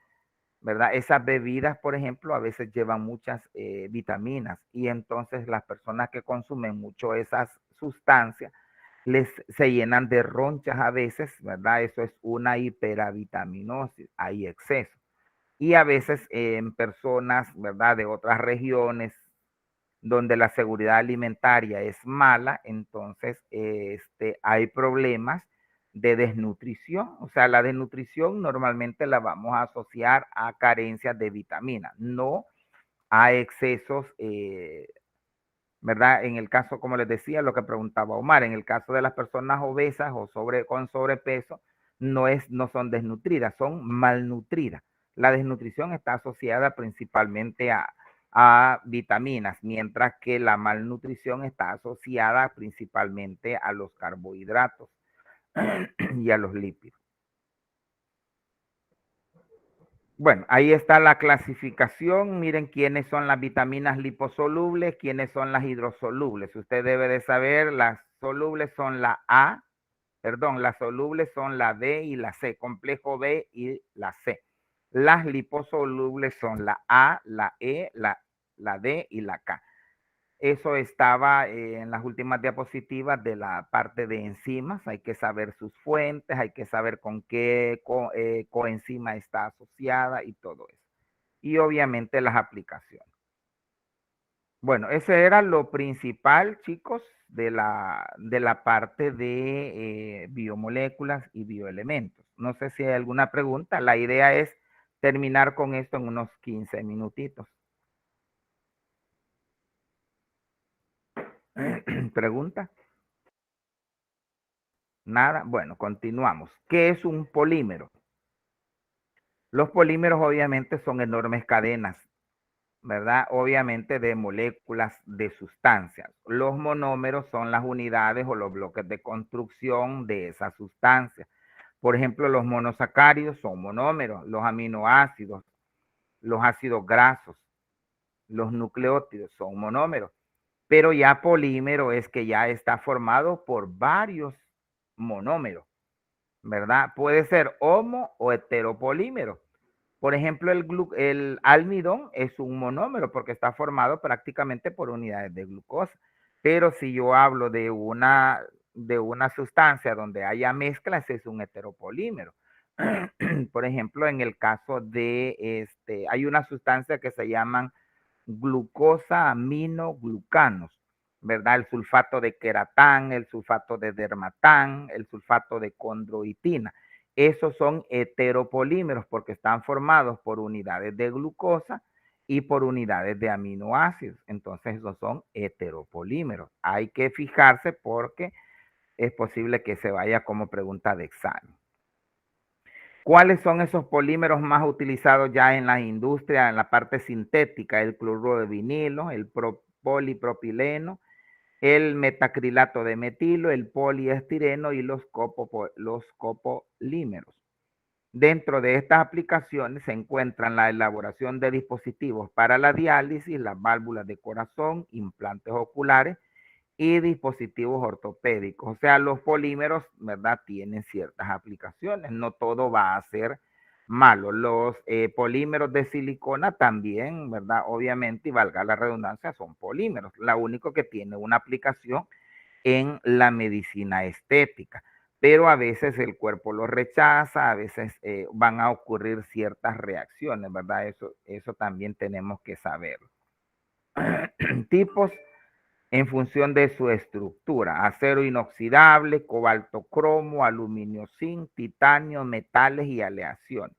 ¿verdad? Esas bebidas, por ejemplo, a veces llevan muchas vitaminas y entonces las personas que consumen mucho esas sustancias se llenan de ronchas a veces, ¿verdad? Eso es una hiperavitaminosis, hay exceso. Y a veces en personas, ¿verdad? De otras regiones donde la seguridad alimentaria es mala, entonces hay problemas de desnutrición. O sea, la desnutrición normalmente la vamos a asociar a carencias de vitaminas, no a excesos, ¿verdad? En el caso, como les decía, lo que preguntaba Omar, en el caso de las personas obesas o con sobrepeso, no son desnutridas, son malnutridas. La desnutrición está asociada principalmente a vitaminas, mientras que la malnutrición está asociada principalmente a los carbohidratos y a los lípidos. Bueno, ahí está la clasificación. Miren quiénes son las vitaminas liposolubles, quiénes son las hidrosolubles. Usted debe de saber, las solubles son la A, perdón, las solubles son la D y la C, complejo B y la C. Las liposolubles son la A, la E, la D y la K. Eso estaba en las últimas diapositivas de la parte de enzimas. Hay que saber sus fuentes, hay que saber con qué coenzima está asociada y todo eso. Y obviamente las aplicaciones. Bueno, ese era lo principal, chicos, de la parte de biomoléculas y bioelementos. No sé si hay alguna pregunta. La idea es terminar con esto en unos 15 minutitos. ¿Pregunta? Nada. Bueno, continuamos. ¿Qué es un polímero? Los polímeros obviamente son enormes cadenas, ¿verdad? Obviamente de moléculas de sustancias. Los monómeros son las unidades o los bloques de construcción de esas sustancias. Por ejemplo, los monosacáridos son monómeros, los aminoácidos, los ácidos grasos, los nucleótidos son monómeros. Pero ya polímero es que ya está formado por varios monómeros, ¿verdad? Puede ser homo o heteropolímero. Por ejemplo, el almidón es un monómero porque está formado prácticamente por unidades de glucosa. Pero si yo hablo de una sustancia donde haya mezclas, es un heteropolímero. Por ejemplo, en el caso de hay una sustancia que se llaman glucosa aminoglucanos, ¿verdad? El sulfato de queratán, el sulfato de dermatán, el sulfato de condroitina. Esos son heteropolímeros porque están formados por unidades de glucosa y por unidades de aminoácidos. Entonces, esos son heteropolímeros. Hay que fijarse porque es posible que se vaya como pregunta de examen. ¿Cuáles son esos polímeros más utilizados ya en la industria, en la parte sintética? El cloruro de vinilo, el polipropileno, el metacrilato de metilo, el poliestireno y los copolímeros. Dentro de estas aplicaciones se encuentran la elaboración de dispositivos para la diálisis, las válvulas de corazón, implantes oculares y dispositivos ortopédicos. O sea, los polímeros, ¿verdad? Tienen ciertas aplicaciones. No todo va a ser malo. Los polímeros de silicona también, ¿verdad? Obviamente, y valga la redundancia, son polímeros. La único que tiene una aplicación en la medicina estética. Pero a veces el cuerpo lo rechaza, a veces van a ocurrir ciertas reacciones, ¿verdad? Eso también tenemos que saberlo. Tipos en función de su estructura: acero inoxidable, cobalto cromo, aluminio zinc, titanio, metales y aleación.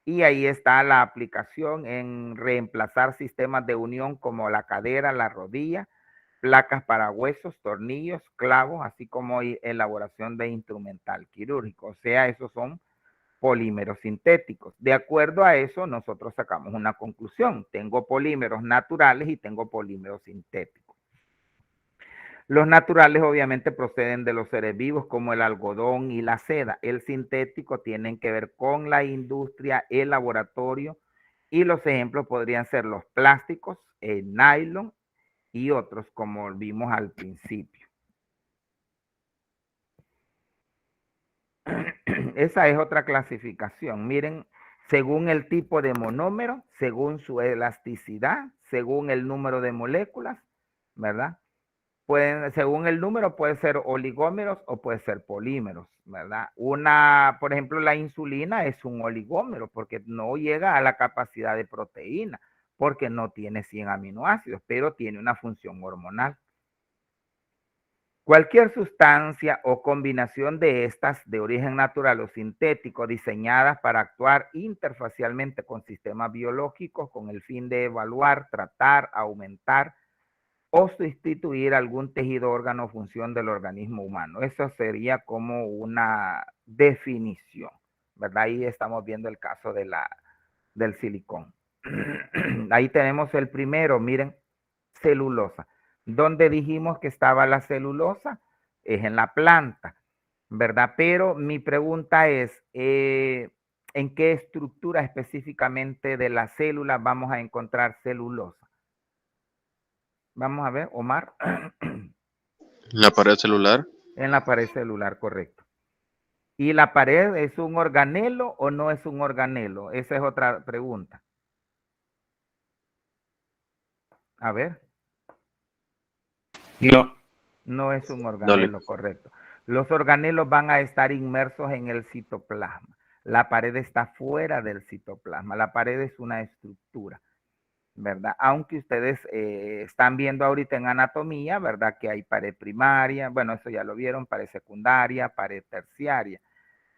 Y ahí está la aplicación en reemplazar sistemas de unión como la cadera, la rodilla, placas para huesos, tornillos, clavos, así como elaboración de instrumental quirúrgico. O sea, esos son polímeros sintéticos. De acuerdo a eso, nosotros sacamos una conclusión. Tengo polímeros naturales y tengo polímeros sintéticos. Los naturales obviamente proceden de los seres vivos como el algodón y la seda. El sintético tienen que ver con la industria, el laboratorio, y los ejemplos podrían ser los plásticos, el nylon y otros como vimos al principio. Esa es otra clasificación. Miren, según el tipo de monómero, según su elasticidad, según el número de moléculas, ¿verdad? Según el número, puede ser oligómeros o puede ser polímeros, ¿verdad? Por ejemplo, la insulina es un oligómero porque no llega a la capacidad de proteína. porque no tiene 100 aminoácidos, pero tiene una función hormonal. Cualquier sustancia o combinación de estas de origen natural o sintético diseñadas para actuar interfacialmente con sistemas biológicos con el fin de evaluar, tratar, aumentar o sustituir algún tejido, órgano o función del organismo humano. Eso sería como una definición, ¿verdad? Ahí estamos viendo el caso del silicón. Ahí tenemos el primero, miren, celulosa. ¿Dónde dijimos que estaba la celulosa? Es en la planta, ¿verdad? Pero mi pregunta es, ¿en qué estructura específicamente de la célula vamos a encontrar celulosa? Vamos a ver, Omar. La pared celular. En la pared celular, correcto. ¿Y la pared es un organelo o no es un organelo? Esa es otra pregunta. A ver. No. No es un Dale. organelo, correcto. Los organelos van a estar inmersos en el citoplasma. La pared está fuera del citoplasma. La pared es una estructura, ¿verdad? Aunque ustedes están viendo ahorita en anatomía, ¿verdad? Que hay pared primaria, bueno, eso ya lo vieron, pared secundaria, pared terciaria,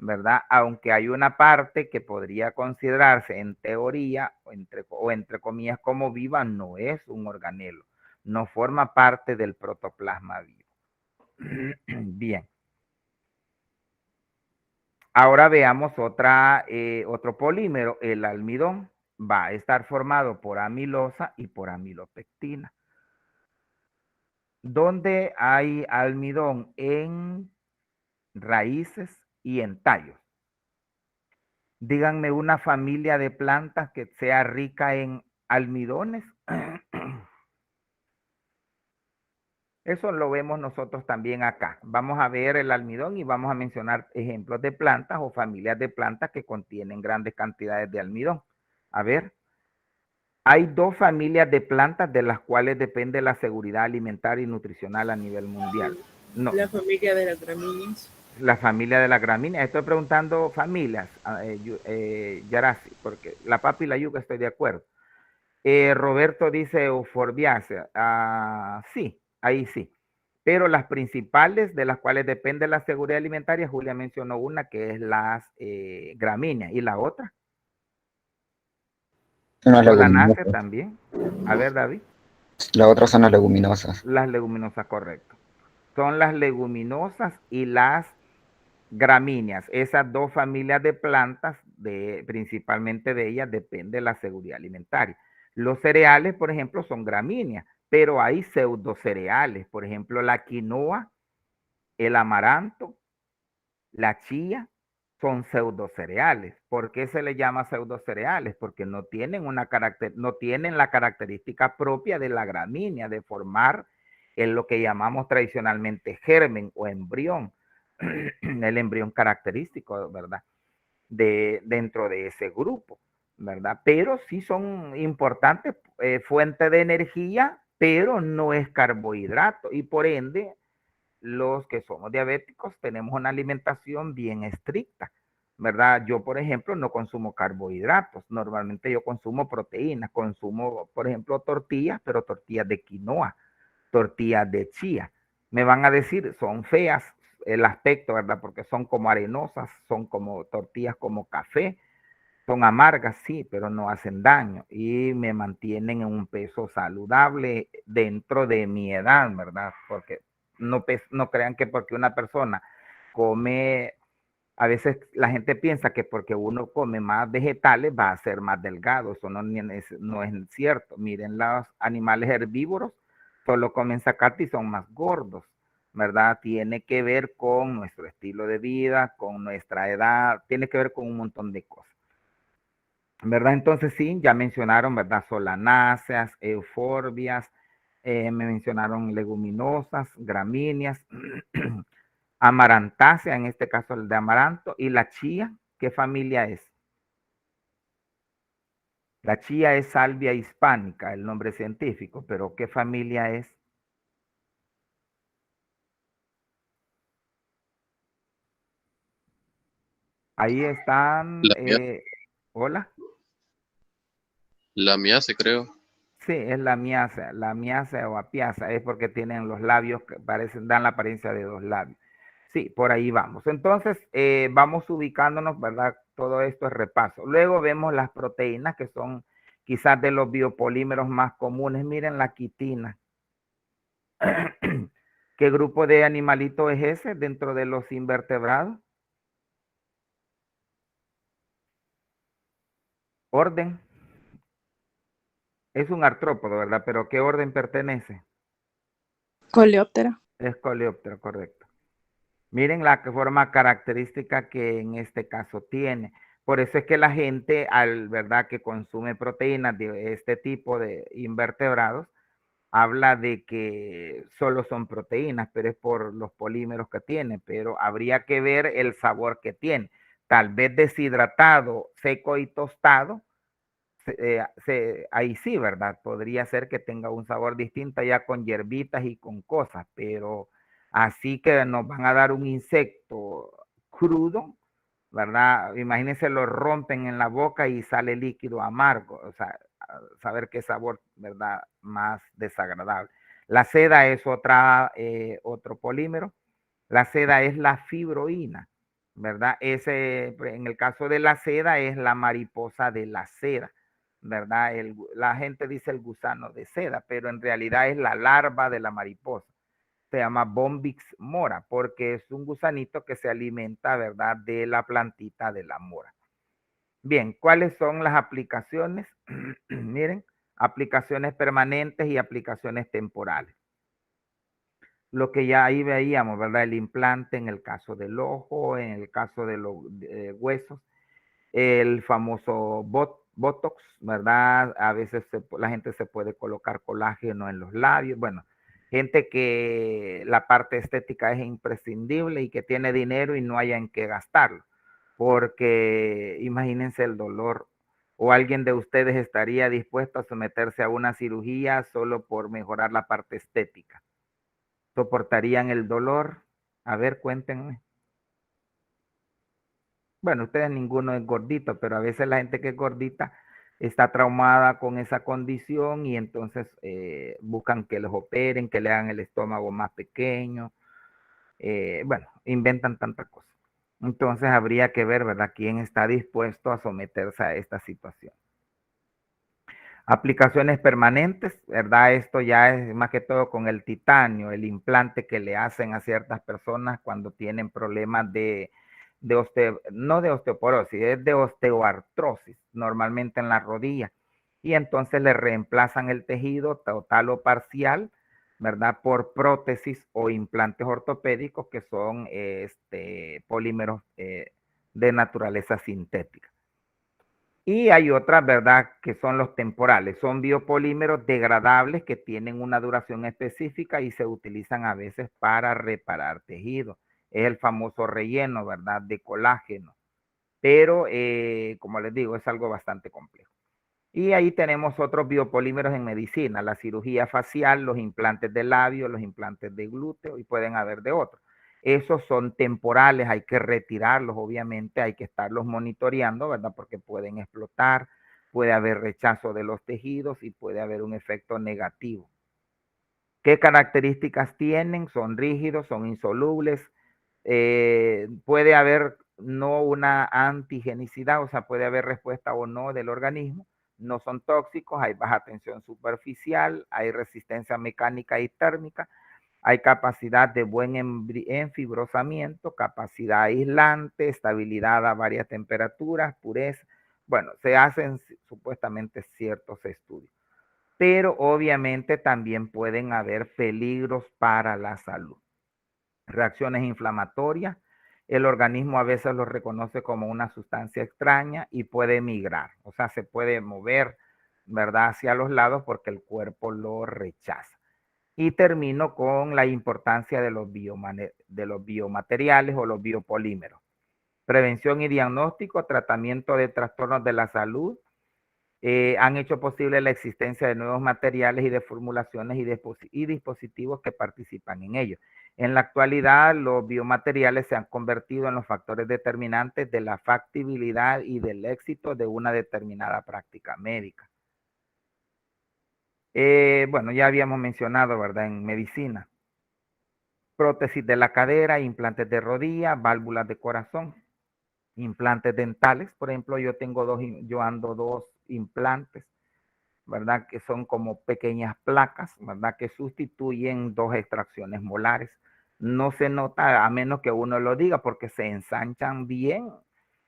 ¿verdad? Aunque hay una parte que podría considerarse en teoría o entre comillas como viva, no es un organelo, no forma parte del protoplasma vivo. Bien. Ahora veamos otro polímero, el almidón. Va a estar formado por amilosa y por amilopectina. ¿Dónde hay almidón? En raíces y en tallos. Díganme una familia de plantas que sea rica en almidones. Eso lo vemos nosotros también acá. Vamos a ver el almidón y vamos a mencionar ejemplos de plantas o familias de plantas que contienen grandes cantidades de almidón. A ver, hay dos familias de plantas de las cuales depende la seguridad alimentaria y nutricional a nivel mundial. No, La familia de las gramíneas. la familia de la gramínea. Estoy preguntando familias, Yarasi, porque la papa y la yuca estoy de acuerdo. Roberto dice euforbiácea. Sí, ahí sí. Pero las principales de las cuales depende la seguridad alimentaria, Julia mencionó una que es las gramíneas. ¿Y la otra? Son las Solanácea leguminosas. también. A ver, David. La otra son las leguminosas. Las leguminosas, correcto. Son las leguminosas y las gramíneas. Esas dos familias de plantas, principalmente de ellas, depende la seguridad alimentaria. Los cereales, por ejemplo, son gramíneas, pero hay pseudocereales. Por ejemplo, la quinoa, el amaranto, la chía, son pseudocereales. ¿Por qué se les llama pseudocereales? Porque no tienen no tienen la característica propia de la gramínea de formar en lo que llamamos tradicionalmente germen o embrión, el embrión característico, ¿verdad? Dentro de ese grupo, ¿verdad? Pero sí son importantes fuente de energía, pero no es carbohidrato y por ende los que somos diabéticos tenemos una alimentación bien estricta, ¿verdad? Yo, por ejemplo, no consumo carbohidratos. Normalmente yo consumo proteínas, consumo, por ejemplo, tortillas, pero tortillas de quinoa, tortillas de chía. Me van a decir, son feas el aspecto, ¿verdad? Porque son como arenosas, son como tortillas como café, son amargas, sí, pero no hacen daño y me mantienen en un peso saludable dentro de mi edad, ¿verdad? Porque no crean que porque una persona come, a veces la gente piensa que porque uno come más vegetales va a ser más delgado, eso no es cierto. Miren, los animales herbívoros solo comen zacate y son más gordos, ¿verdad? Tiene que ver con nuestro estilo de vida, con nuestra edad, tiene que ver con un montón de cosas. ¿Verdad? Entonces sí, ya mencionaron, ¿verdad? Solanáceas, euforbias, me mencionaron leguminosas, gramíneas, amarantácea, en este caso el de amaranto, y la chía, ¿qué familia es? La chía es Salvia hispánica, el nombre científico, pero ¿qué familia es? Ahí están, La mía. hola, La miase, creo. Sí, es la miasa o apiasa, es porque tienen los labios que dan la apariencia de dos labios. Sí, por ahí vamos. Entonces, vamos ubicándonos, ¿verdad? Todo esto es repaso. Luego vemos las proteínas, que son quizás de los biopolímeros más comunes. Miren la quitina. ¿Qué grupo de animalito es ese dentro de los invertebrados? Orden. Es un artrópodo, ¿verdad? Pero ¿qué orden pertenece? Coleóptera. Es coleóptero, correcto. Miren la forma característica que en este caso tiene. Por eso es que la gente, ¿verdad?, que consume proteínas de este tipo de invertebrados, habla de que solo son proteínas, pero es por los polímeros que tiene, pero habría que ver el sabor que tiene. Tal vez deshidratado, seco y tostado, ahí sí, ¿verdad? Podría ser que tenga un sabor distinto ya con hierbitas y con cosas, pero así que nos van a dar un insecto crudo, ¿verdad? Imagínense, lo rompen en la boca y sale líquido amargo, o sea, saber qué sabor, ¿verdad? Más desagradable. La seda es otro polímero. La seda es la fibroína, ¿verdad? En el caso de la seda es la mariposa de la seda, ¿verdad? La gente dice el gusano de seda, pero en realidad es la larva de la mariposa. Se llama Bombix mora porque es un gusanito que se alimenta, ¿verdad?, de la plantita de la mora. Bien, ¿cuáles son las aplicaciones? Miren, aplicaciones permanentes y aplicaciones temporales. Lo que ya ahí veíamos, ¿verdad? El implante en el caso del ojo, en el caso de los huesos, el famoso Botox, ¿verdad? A veces la gente se puede colocar colágeno en los labios. Bueno, gente que la parte estética es imprescindible y que tiene dinero y no haya en qué gastarlo. Porque imagínense el dolor. O alguien de ustedes estaría dispuesto a someterse a una cirugía solo por mejorar la parte estética. ¿Soportarían el dolor? A ver, cuéntenme. Bueno, ustedes ninguno es gordito, pero a veces la gente que es gordita está traumada con esa condición y entonces buscan que los operen, que le hagan el estómago más pequeño. Bueno, inventan tantas cosas. Entonces habría que ver, ¿verdad?, quién está dispuesto a someterse a esta situación. Aplicaciones permanentes, ¿verdad? Esto ya es más que todo con el titanio, el implante que le hacen a ciertas personas cuando tienen problemas no de osteoporosis, es de osteoartrosis, normalmente en la rodilla. Y entonces le reemplazan el tejido total o parcial, ¿verdad?, por prótesis o implantes ortopédicos que son polímeros de naturaleza sintética. Y hay otras, ¿verdad?, que son los temporales. Son biopolímeros degradables que tienen una duración específica y se utilizan a veces para reparar tejidos. Es el famoso relleno, ¿verdad?, de colágeno. Pero, como les digo, es algo bastante complejo. Y ahí tenemos otros biopolímeros en medicina, la cirugía facial, los implantes de labio, los implantes de glúteo y pueden haber de otros. Esos son temporales, hay que retirarlos, obviamente, hay que estarlos monitoreando, ¿verdad? Porque pueden explotar, puede haber rechazo de los tejidos y puede haber un efecto negativo. ¿Qué características tienen? Son rígidos, son insolubles, puede haber no una antigenicidad, o sea, puede haber respuesta o no del organismo, no son tóxicos, hay baja tensión superficial, hay resistencia mecánica y térmica, hay capacidad de buen enfibrosamiento, capacidad aislante, estabilidad a varias temperaturas, pureza. Bueno, se hacen supuestamente ciertos estudios, pero obviamente también pueden haber peligros para la salud. Reacciones inflamatorias, el organismo a veces lo reconoce como una sustancia extraña y puede migrar, o sea, se puede mover, ¿verdad?, hacia los lados porque el cuerpo lo rechaza. Y termino con la importancia de los biomateriales o los biopolímeros. Prevención y diagnóstico, tratamiento de trastornos de la salud, han hecho posible la existencia de nuevos materiales y de formulaciones y dispositivos que participan en ello. En la actualidad, los biomateriales se han convertido en los factores determinantes de la factibilidad y del éxito de una determinada práctica médica. Bueno, ya habíamos mencionado, ¿verdad? En medicina. Prótesis de la cadera, implantes de rodilla, válvulas de corazón, implantes dentales. Por ejemplo, yo ando dos implantes, ¿verdad? Que son como pequeñas placas, ¿verdad? Que sustituyen dos extracciones molares. No se nota a menos que uno lo diga porque se ensanchan bien,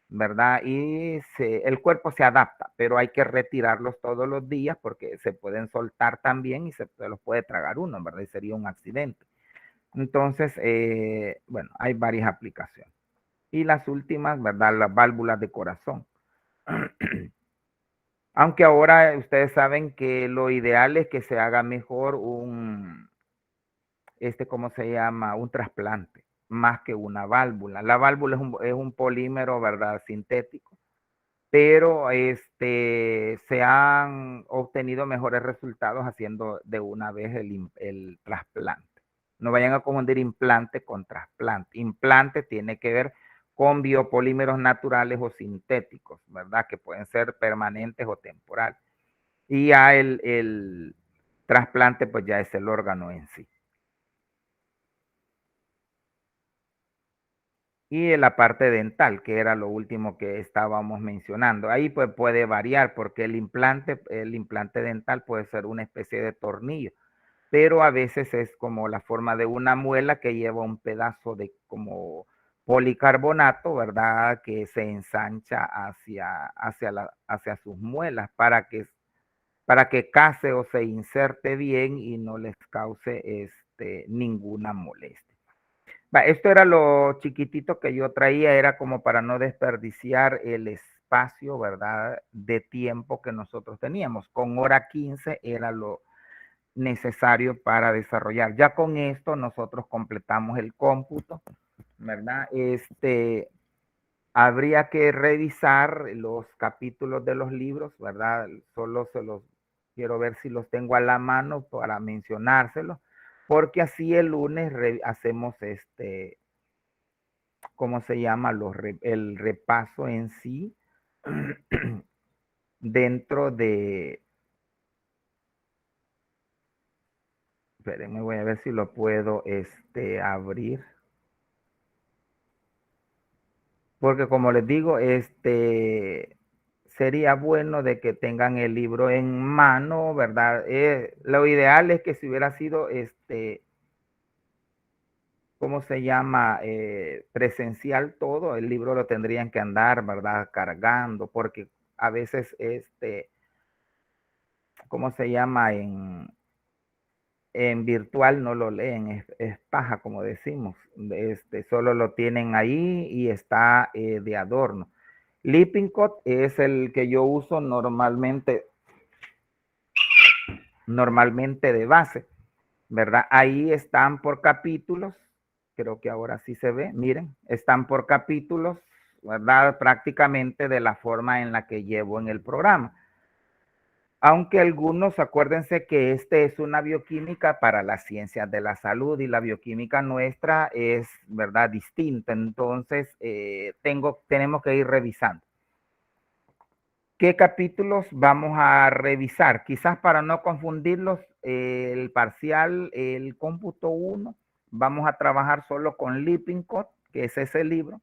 ¿verdad? Y el cuerpo se adapta, pero hay que retirarlos todos los días porque se pueden soltar también y se los puede tragar uno, ¿verdad? Y sería un accidente. Entonces, bueno, hay varias aplicaciones. Y las últimas, ¿verdad? Las válvulas de corazón. Aunque ahora ustedes saben que lo ideal es que se haga mejor ¿cómo se llama? Un trasplante, más que una válvula. La válvula es un polímero, ¿verdad? Sintético, pero se han obtenido mejores resultados haciendo de una vez el trasplante. No vayan a confundir implante con trasplante. Implante tiene que ver con biopolímeros naturales o sintéticos, ¿verdad? Que pueden ser permanentes o temporales. Y ya el trasplante, pues ya es el órgano en sí. Y en la parte dental, que era lo último que estábamos mencionando. Ahí pues puede variar porque el implante dental puede ser una especie de tornillo, pero a veces es como la forma de una muela que lleva un pedazo de como policarbonato, ¿verdad? Que se ensancha hacia sus muelas para que case o se inserte bien y no les cause ninguna molestia. Esto era lo chiquitito que yo traía, era como para no desperdiciar el espacio, ¿verdad? De tiempo que nosotros teníamos. Con hora 15 era lo necesario para desarrollar. Ya con esto nosotros completamos el cómputo, ¿verdad? Habría que revisar los capítulos de los libros, ¿verdad? Solo se los quiero ver si los tengo a la mano para mencionárselos, porque así el lunes hacemos ¿cómo se llama? El repaso en sí dentro de, espérenme, voy a ver si lo puedo abrir. Porque como les digo, sería bueno de que tengan el libro en mano, ¿verdad? Lo ideal es que si hubiera sido, ¿cómo se llama? Presencial todo, el libro lo tendrían que andar, ¿verdad? Cargando, porque a veces, ¿cómo se llama? En virtual no lo leen, es paja, como decimos. Solo lo tienen ahí y está de adorno. Lippincott es el que yo uso normalmente de base, ¿verdad? Ahí están por capítulos, creo que ahora sí se ve, miren, están por capítulos, ¿verdad? Prácticamente de la forma en la que llevo en el programa. Aunque algunos, acuérdense que es una bioquímica para las ciencias de la salud y la bioquímica nuestra es, ¿verdad?, distinta. Entonces, tenemos que ir revisando. ¿Qué capítulos vamos a revisar? Quizás para no confundirlos, el parcial, el cómputo 1, vamos a trabajar solo con Lippincott, que es ese libro,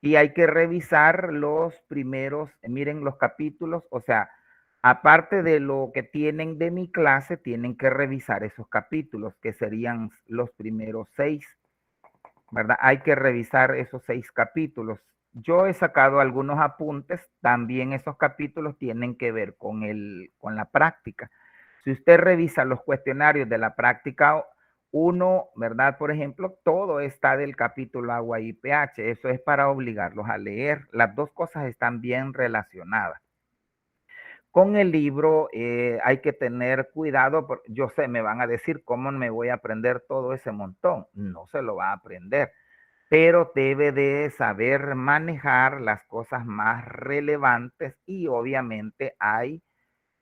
y hay que revisar los primeros, miren los capítulos, o sea, aparte de lo que tienen de mi clase, tienen que revisar esos capítulos, que serían los primeros 6, ¿verdad? Hay que revisar esos 6 capítulos. Yo he sacado algunos apuntes, también esos capítulos tienen que ver con la práctica. Si usted revisa los cuestionarios de la práctica 1, ¿verdad? Por ejemplo, todo está del capítulo agua y pH, eso es para obligarlos a leer. Las dos cosas están bien relacionadas. Con el libro hay que tener cuidado, yo sé, me van a decir cómo me voy a aprender todo ese montón. No se lo va a aprender, pero debe de saber manejar las cosas más relevantes y obviamente hay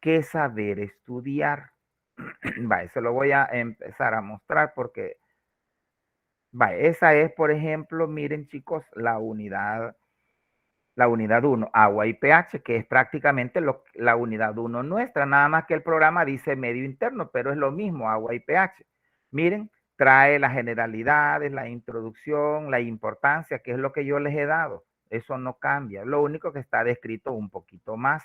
que saber estudiar. Eso lo voy a empezar a mostrar porque, esa es, por ejemplo, miren chicos, la unidad La unidad 1, agua y pH, que es prácticamente la unidad 1 nuestra, nada más que el programa dice medio interno, pero es lo mismo, agua y pH. Miren, trae las generalidades, la introducción, la importancia, que es lo que yo les he dado. Eso no cambia, lo único que está descrito un poquito más.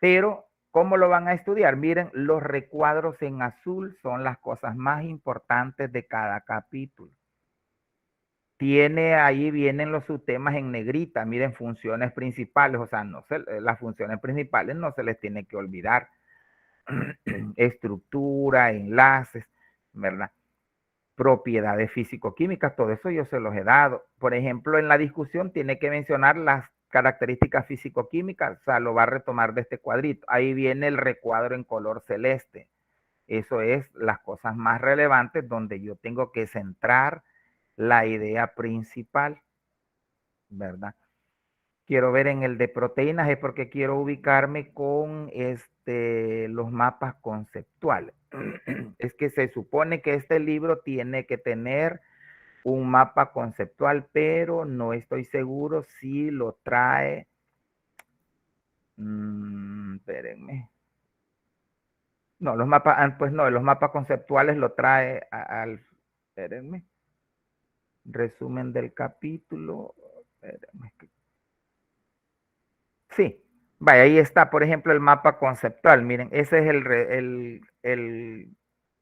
Pero, ¿cómo lo van a estudiar? Miren, los recuadros en azul son las cosas más importantes de cada capítulo. Ahí vienen los subtemas en negrita, miren, funciones principales, o sea, las funciones principales no se les tiene que olvidar. Estructura, enlaces, ¿verdad? Propiedades físico-químicas, todo eso yo se los he dado. Por ejemplo, en la discusión tiene que mencionar las características físico-químicas, o sea, lo va a retomar de este cuadrito. Ahí viene el recuadro en color celeste. Eso es las cosas más relevantes donde yo tengo que centrar la idea principal, ¿verdad? Quiero ver en el de proteínas, es porque quiero ubicarme con los mapas conceptuales. Es que se supone que este libro tiene que tener un mapa conceptual, pero no estoy seguro si lo trae. Espérenme. No, los mapas, pues no, los mapas conceptuales lo trae espérenme. Resumen del capítulo. Espérenme. Sí, vaya, ahí está, por ejemplo, el mapa conceptual. Miren, ese es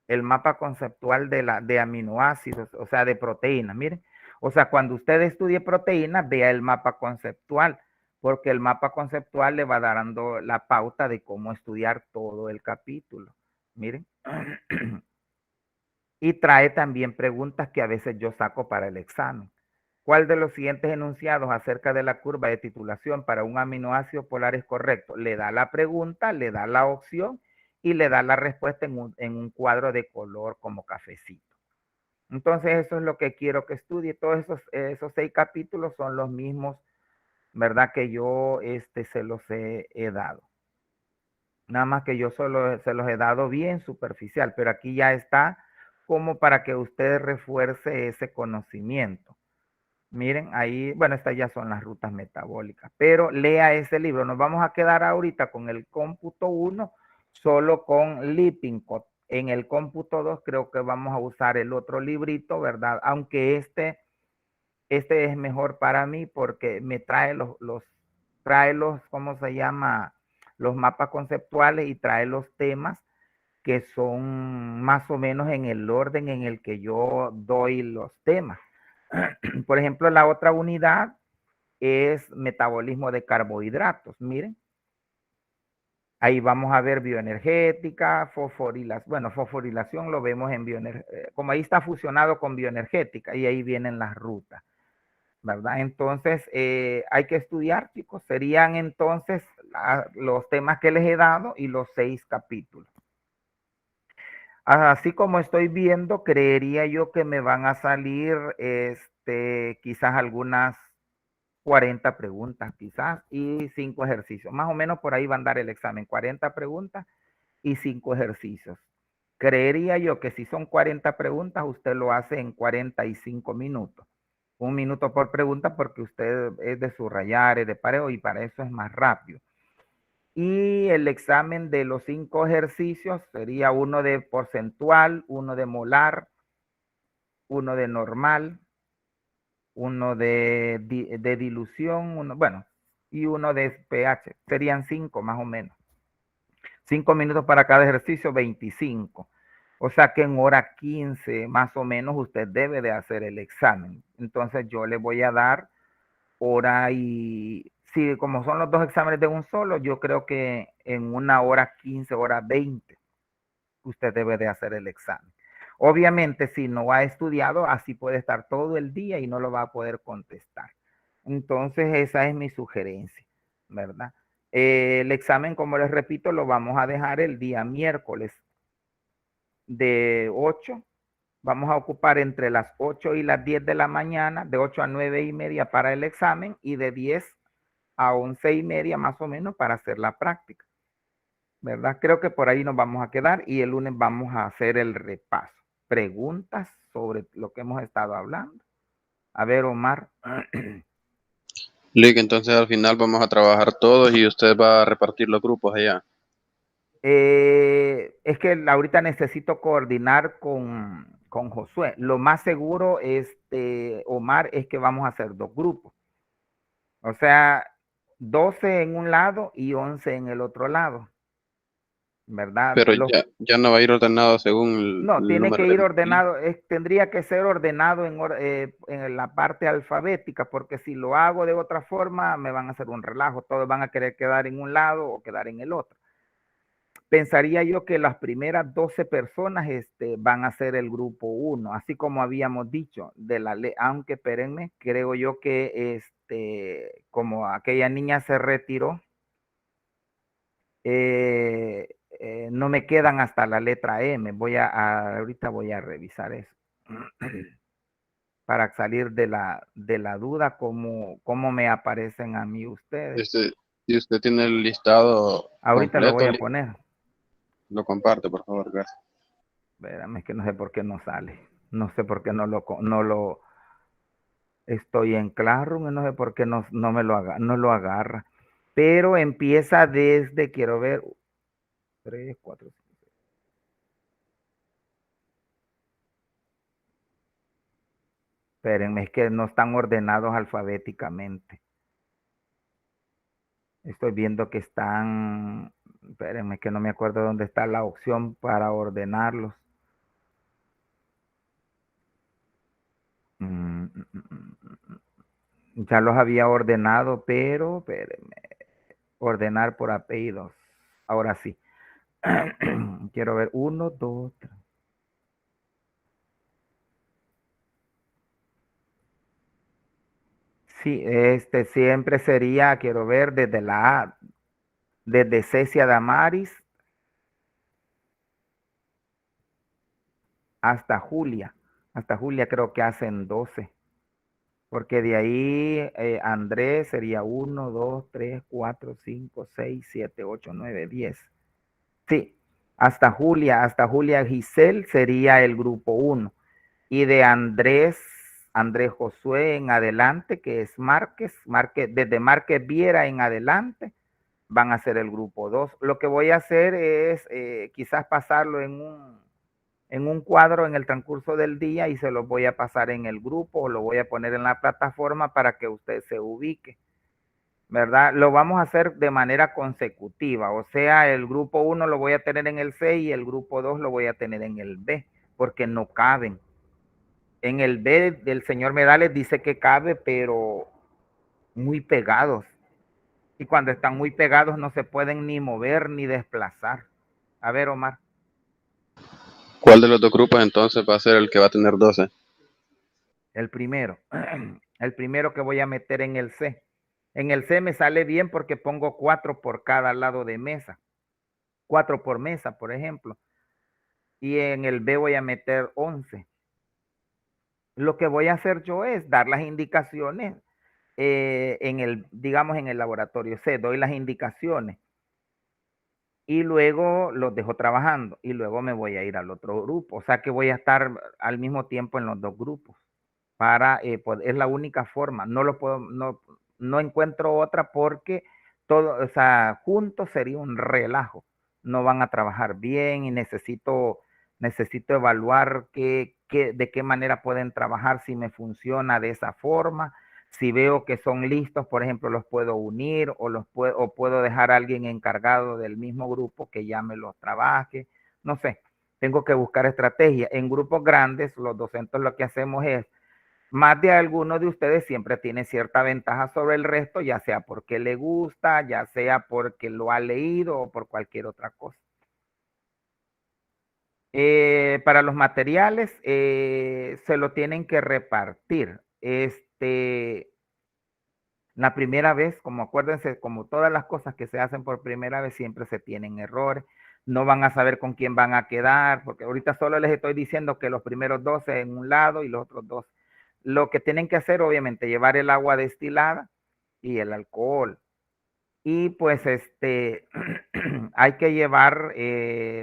el mapa conceptual de aminoácidos, o sea, de proteínas. Miren, o sea, cuando usted estudie proteínas, vea el mapa conceptual, porque el mapa conceptual le va dando la pauta de cómo estudiar todo el capítulo. Miren. Y trae también preguntas que a veces yo saco para el examen. ¿Cuál de los siguientes enunciados acerca de la curva de titulación para un aminoácido polar es correcto? Le da la pregunta, le da la opción y le da la respuesta en un cuadro de color como cafecito. Entonces eso es lo que quiero que estudie. Todos esos 6 capítulos son los mismos, ¿verdad? Que yo se los he dado. Nada más que yo solo se los he dado bien superficial, pero aquí ya está como para que usted refuerce ese conocimiento. Miren, ahí, bueno, estas ya son las rutas metabólicas, pero lea ese libro. Nos vamos a quedar ahorita con el cómputo 1, solo con Lippincott. En el cómputo 2 creo que vamos a usar el otro librito, ¿verdad? Aunque este es mejor para mí porque me trae ¿cómo se llama? Los mapas conceptuales y trae los temas que son más o menos en el orden en el que yo doy los temas. Por ejemplo, la otra unidad es metabolismo de carbohidratos. Miren, ahí vamos a ver bioenergética, fosforilación. Bueno, fosforilación lo vemos en bioenergética, como ahí está fusionado con bioenergética y ahí vienen las rutas, ¿verdad? Entonces, hay que estudiar, chicos. Serían entonces los temas que les he dado y los 6 capítulos. Así como estoy viendo, creería yo que me van a salir quizás algunas 40 preguntas, quizás, y 5 ejercicios. Más o menos por ahí van a dar el examen, 40 preguntas y 5 ejercicios. Creería yo que si son 40 preguntas, usted lo hace en 45 minutos. 1 minuto por pregunta porque usted es de subrayar, es de pareo y para eso es más rápido. Y el examen de los 5 ejercicios sería uno de porcentual, uno de molar, uno de normal, uno de dilución, bueno, y uno de pH. Serían 5 más o menos. 5 minutos para cada ejercicio, 25. O sea que en hora 15 más o menos usted debe de hacer el examen. Entonces yo le voy a dar hora y sí, como son los 2 exámenes de un solo, yo creo que en 1 hora 15, hora 20, usted debe de hacer el examen. Obviamente, si no ha estudiado, así puede estar todo el día y no lo va a poder contestar. Entonces, esa es mi sugerencia, ¿verdad? El examen, como les repito, lo vamos a dejar el día miércoles de 8. Vamos a ocupar entre las 8 y las 10 de la mañana, de 8 a 9:30 para el examen y de 10 a 11:30 más o menos para hacer la práctica, ¿verdad? Creo que por ahí nos vamos a quedar y el lunes vamos a hacer el repaso. Preguntas sobre lo que hemos estado hablando. A ver, Omar. Lick, entonces al final vamos a trabajar todos y usted va a repartir los grupos allá. Es que ahorita necesito coordinar con Josué. Lo más seguro, Omar, es que vamos a hacer 2 grupos. O sea, 12 en un lado y 11 en el otro lado, ¿verdad? Pero ya no va a ir ordenado según No, el tiene número que de ir grupos. ordenado, tendría que ser ordenado en la parte alfabética, porque si lo hago de otra forma, me van a hacer un relajo, todos van a querer quedar en un lado o quedar en el otro. Pensaría yo que las primeras 12 personas van a ser el grupo 1, así como habíamos dicho, de la ley, aunque espérenme, creo yo que como aquella niña se retiró, no me quedan hasta la letra M. Ahorita voy a revisar eso para salir de la duda, cómo me aparecen a mí ustedes. Si usted tiene el listado Ahorita lo voy completo, a Lick, poner. lo comparte, por favor, gracias. Espérame, es que no sé por qué no sale. No sé por qué no lo estoy en Classroom y no sé por qué no no lo agarra. Pero empieza desde, quiero ver, 3, 4, 5. Espérenme, es que no están ordenados alfabéticamente. Estoy viendo que están, espérenme, que no me acuerdo dónde está la opción para ordenarlos. Ya los había ordenado, pero espérenme, ordenar por apellidos. Ahora sí. Quiero ver, 1, 2, 3. Sí, siempre sería, quiero ver, desde la A, desde Cecia Damaris hasta Julia. Hasta Julia creo que hacen 12. Porque de ahí Andrés sería 1, 2, 3, 4, 5, 6, 7, 8, 9, 10. Sí, hasta Julia Giselle sería el grupo 1. Y de Andrés Josué en adelante, que es Márquez, desde Márquez Viera en adelante, van a ser el grupo 2. Lo que voy a hacer es quizás pasarlo en un cuadro en el transcurso del día y se lo voy a pasar en el grupo o lo voy a poner en la plataforma para que usted se ubique, ¿verdad? Lo vamos a hacer de manera consecutiva, o sea, el grupo 1 lo voy a tener en el C y el grupo 2 lo voy a tener en el B, porque no caben. En el B del señor Medales dice que cabe, pero muy pegados. Y cuando están muy pegados no se pueden ni mover ni desplazar. A ver, Omar. ¿Cuál de los 2 grupos entonces va a ser el que va a tener 12? El primero. El primero que voy a meter en el C. En el C me sale bien porque pongo 4 por cada lado de mesa. 4 por mesa, por ejemplo. Y en el B voy a meter 11. Lo que voy a hacer yo es dar las indicaciones digamos, en el laboratorio C. Doy las indicaciones. Y luego los dejo trabajando. Y luego me voy a ir al otro grupo. O sea que voy a estar al mismo tiempo en los 2 grupos. Es la única forma, no encuentro otra porque todo, o sea, juntos sería un relajo, no van a trabajar bien y necesito evaluar de qué manera pueden trabajar, si me funciona de esa forma, si veo que son listos, por ejemplo, los puedo unir o puedo dejar a alguien encargado del mismo grupo que ya me los trabaje, no sé, tengo que buscar estrategia. En grupos grandes, los docentes lo que hacemos es más de alguno de ustedes siempre tiene cierta ventaja sobre el resto, ya sea porque le gusta, ya sea porque lo ha leído o por cualquier otra cosa. Para los materiales se lo tienen que repartir. La primera vez, como acuérdense, como todas las cosas que se hacen por primera vez, siempre se tienen errores. No van a saber con quién van a quedar, porque ahorita solo les estoy diciendo que los primeros 12 en un lado y los otros 2. Lo que tienen que hacer, obviamente, llevar el agua destilada y el alcohol. Y pues hay que llevar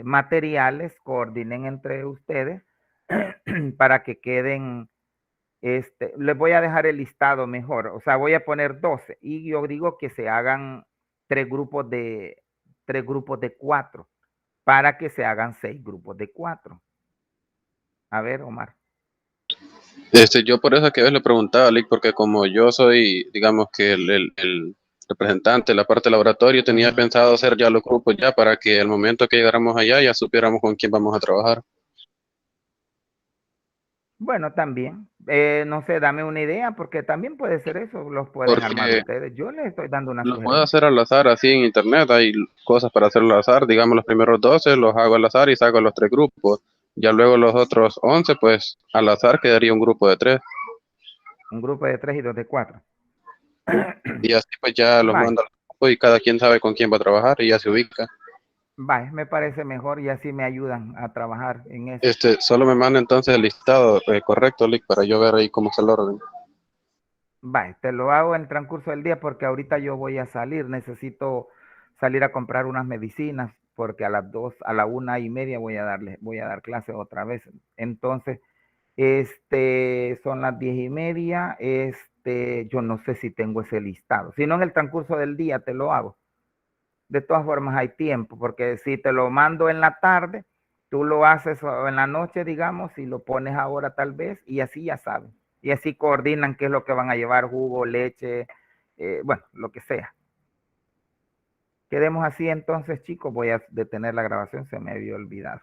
materiales, coordinen entre ustedes para que queden Les voy a dejar el listado mejor, o sea, voy a poner 12 y yo digo que se hagan tres grupos de 4 para que se hagan 6 grupos de 4. A ver, Omar. Yo por eso que a veces le preguntaba, Lick, porque como yo soy, digamos que el representante de la parte de laboratorio, tenía pensado hacer ya los grupos ya para que al momento que llegáramos allá ya supiéramos con quién vamos a trabajar. Bueno, también, no sé, dame una idea, porque también puede ser eso, los pueden armar Porque ustedes. Yo les estoy dando una los puedo sugerencia. hacer al azar así en internet, hay cosas para hacerlo al azar, digamos los primeros 12 los hago al azar y saco los 3 grupos. Ya luego los otros 11 pues al azar quedaría un grupo de 3. Un grupo de 3 y 2 de 4. Y así pues ya los Vale, mando al grupo y cada quien sabe con quién va a trabajar y ya se ubica. vale, me parece mejor y así me ayudan a trabajar en eso. Solo me manda entonces el listado correcto, Lick, para yo ver ahí cómo es el orden. Vale, te lo hago en el transcurso del día porque ahorita yo voy a salir, necesito salir a comprar unas medicinas porque a las 2, a la 1:30 voy a dar clase otra vez. Entonces, son las 10:30, yo no sé si tengo ese listado. Si no, en el transcurso del día te lo hago. De todas formas hay tiempo, porque si te lo mando en la tarde, tú lo haces en la noche, digamos, y lo pones ahora tal vez, y así ya saben. Y así coordinan qué es lo que van a llevar, jugo, leche, bueno, lo que sea. Quedemos así entonces, chicos. Voy a detener la grabación, se me había olvidado.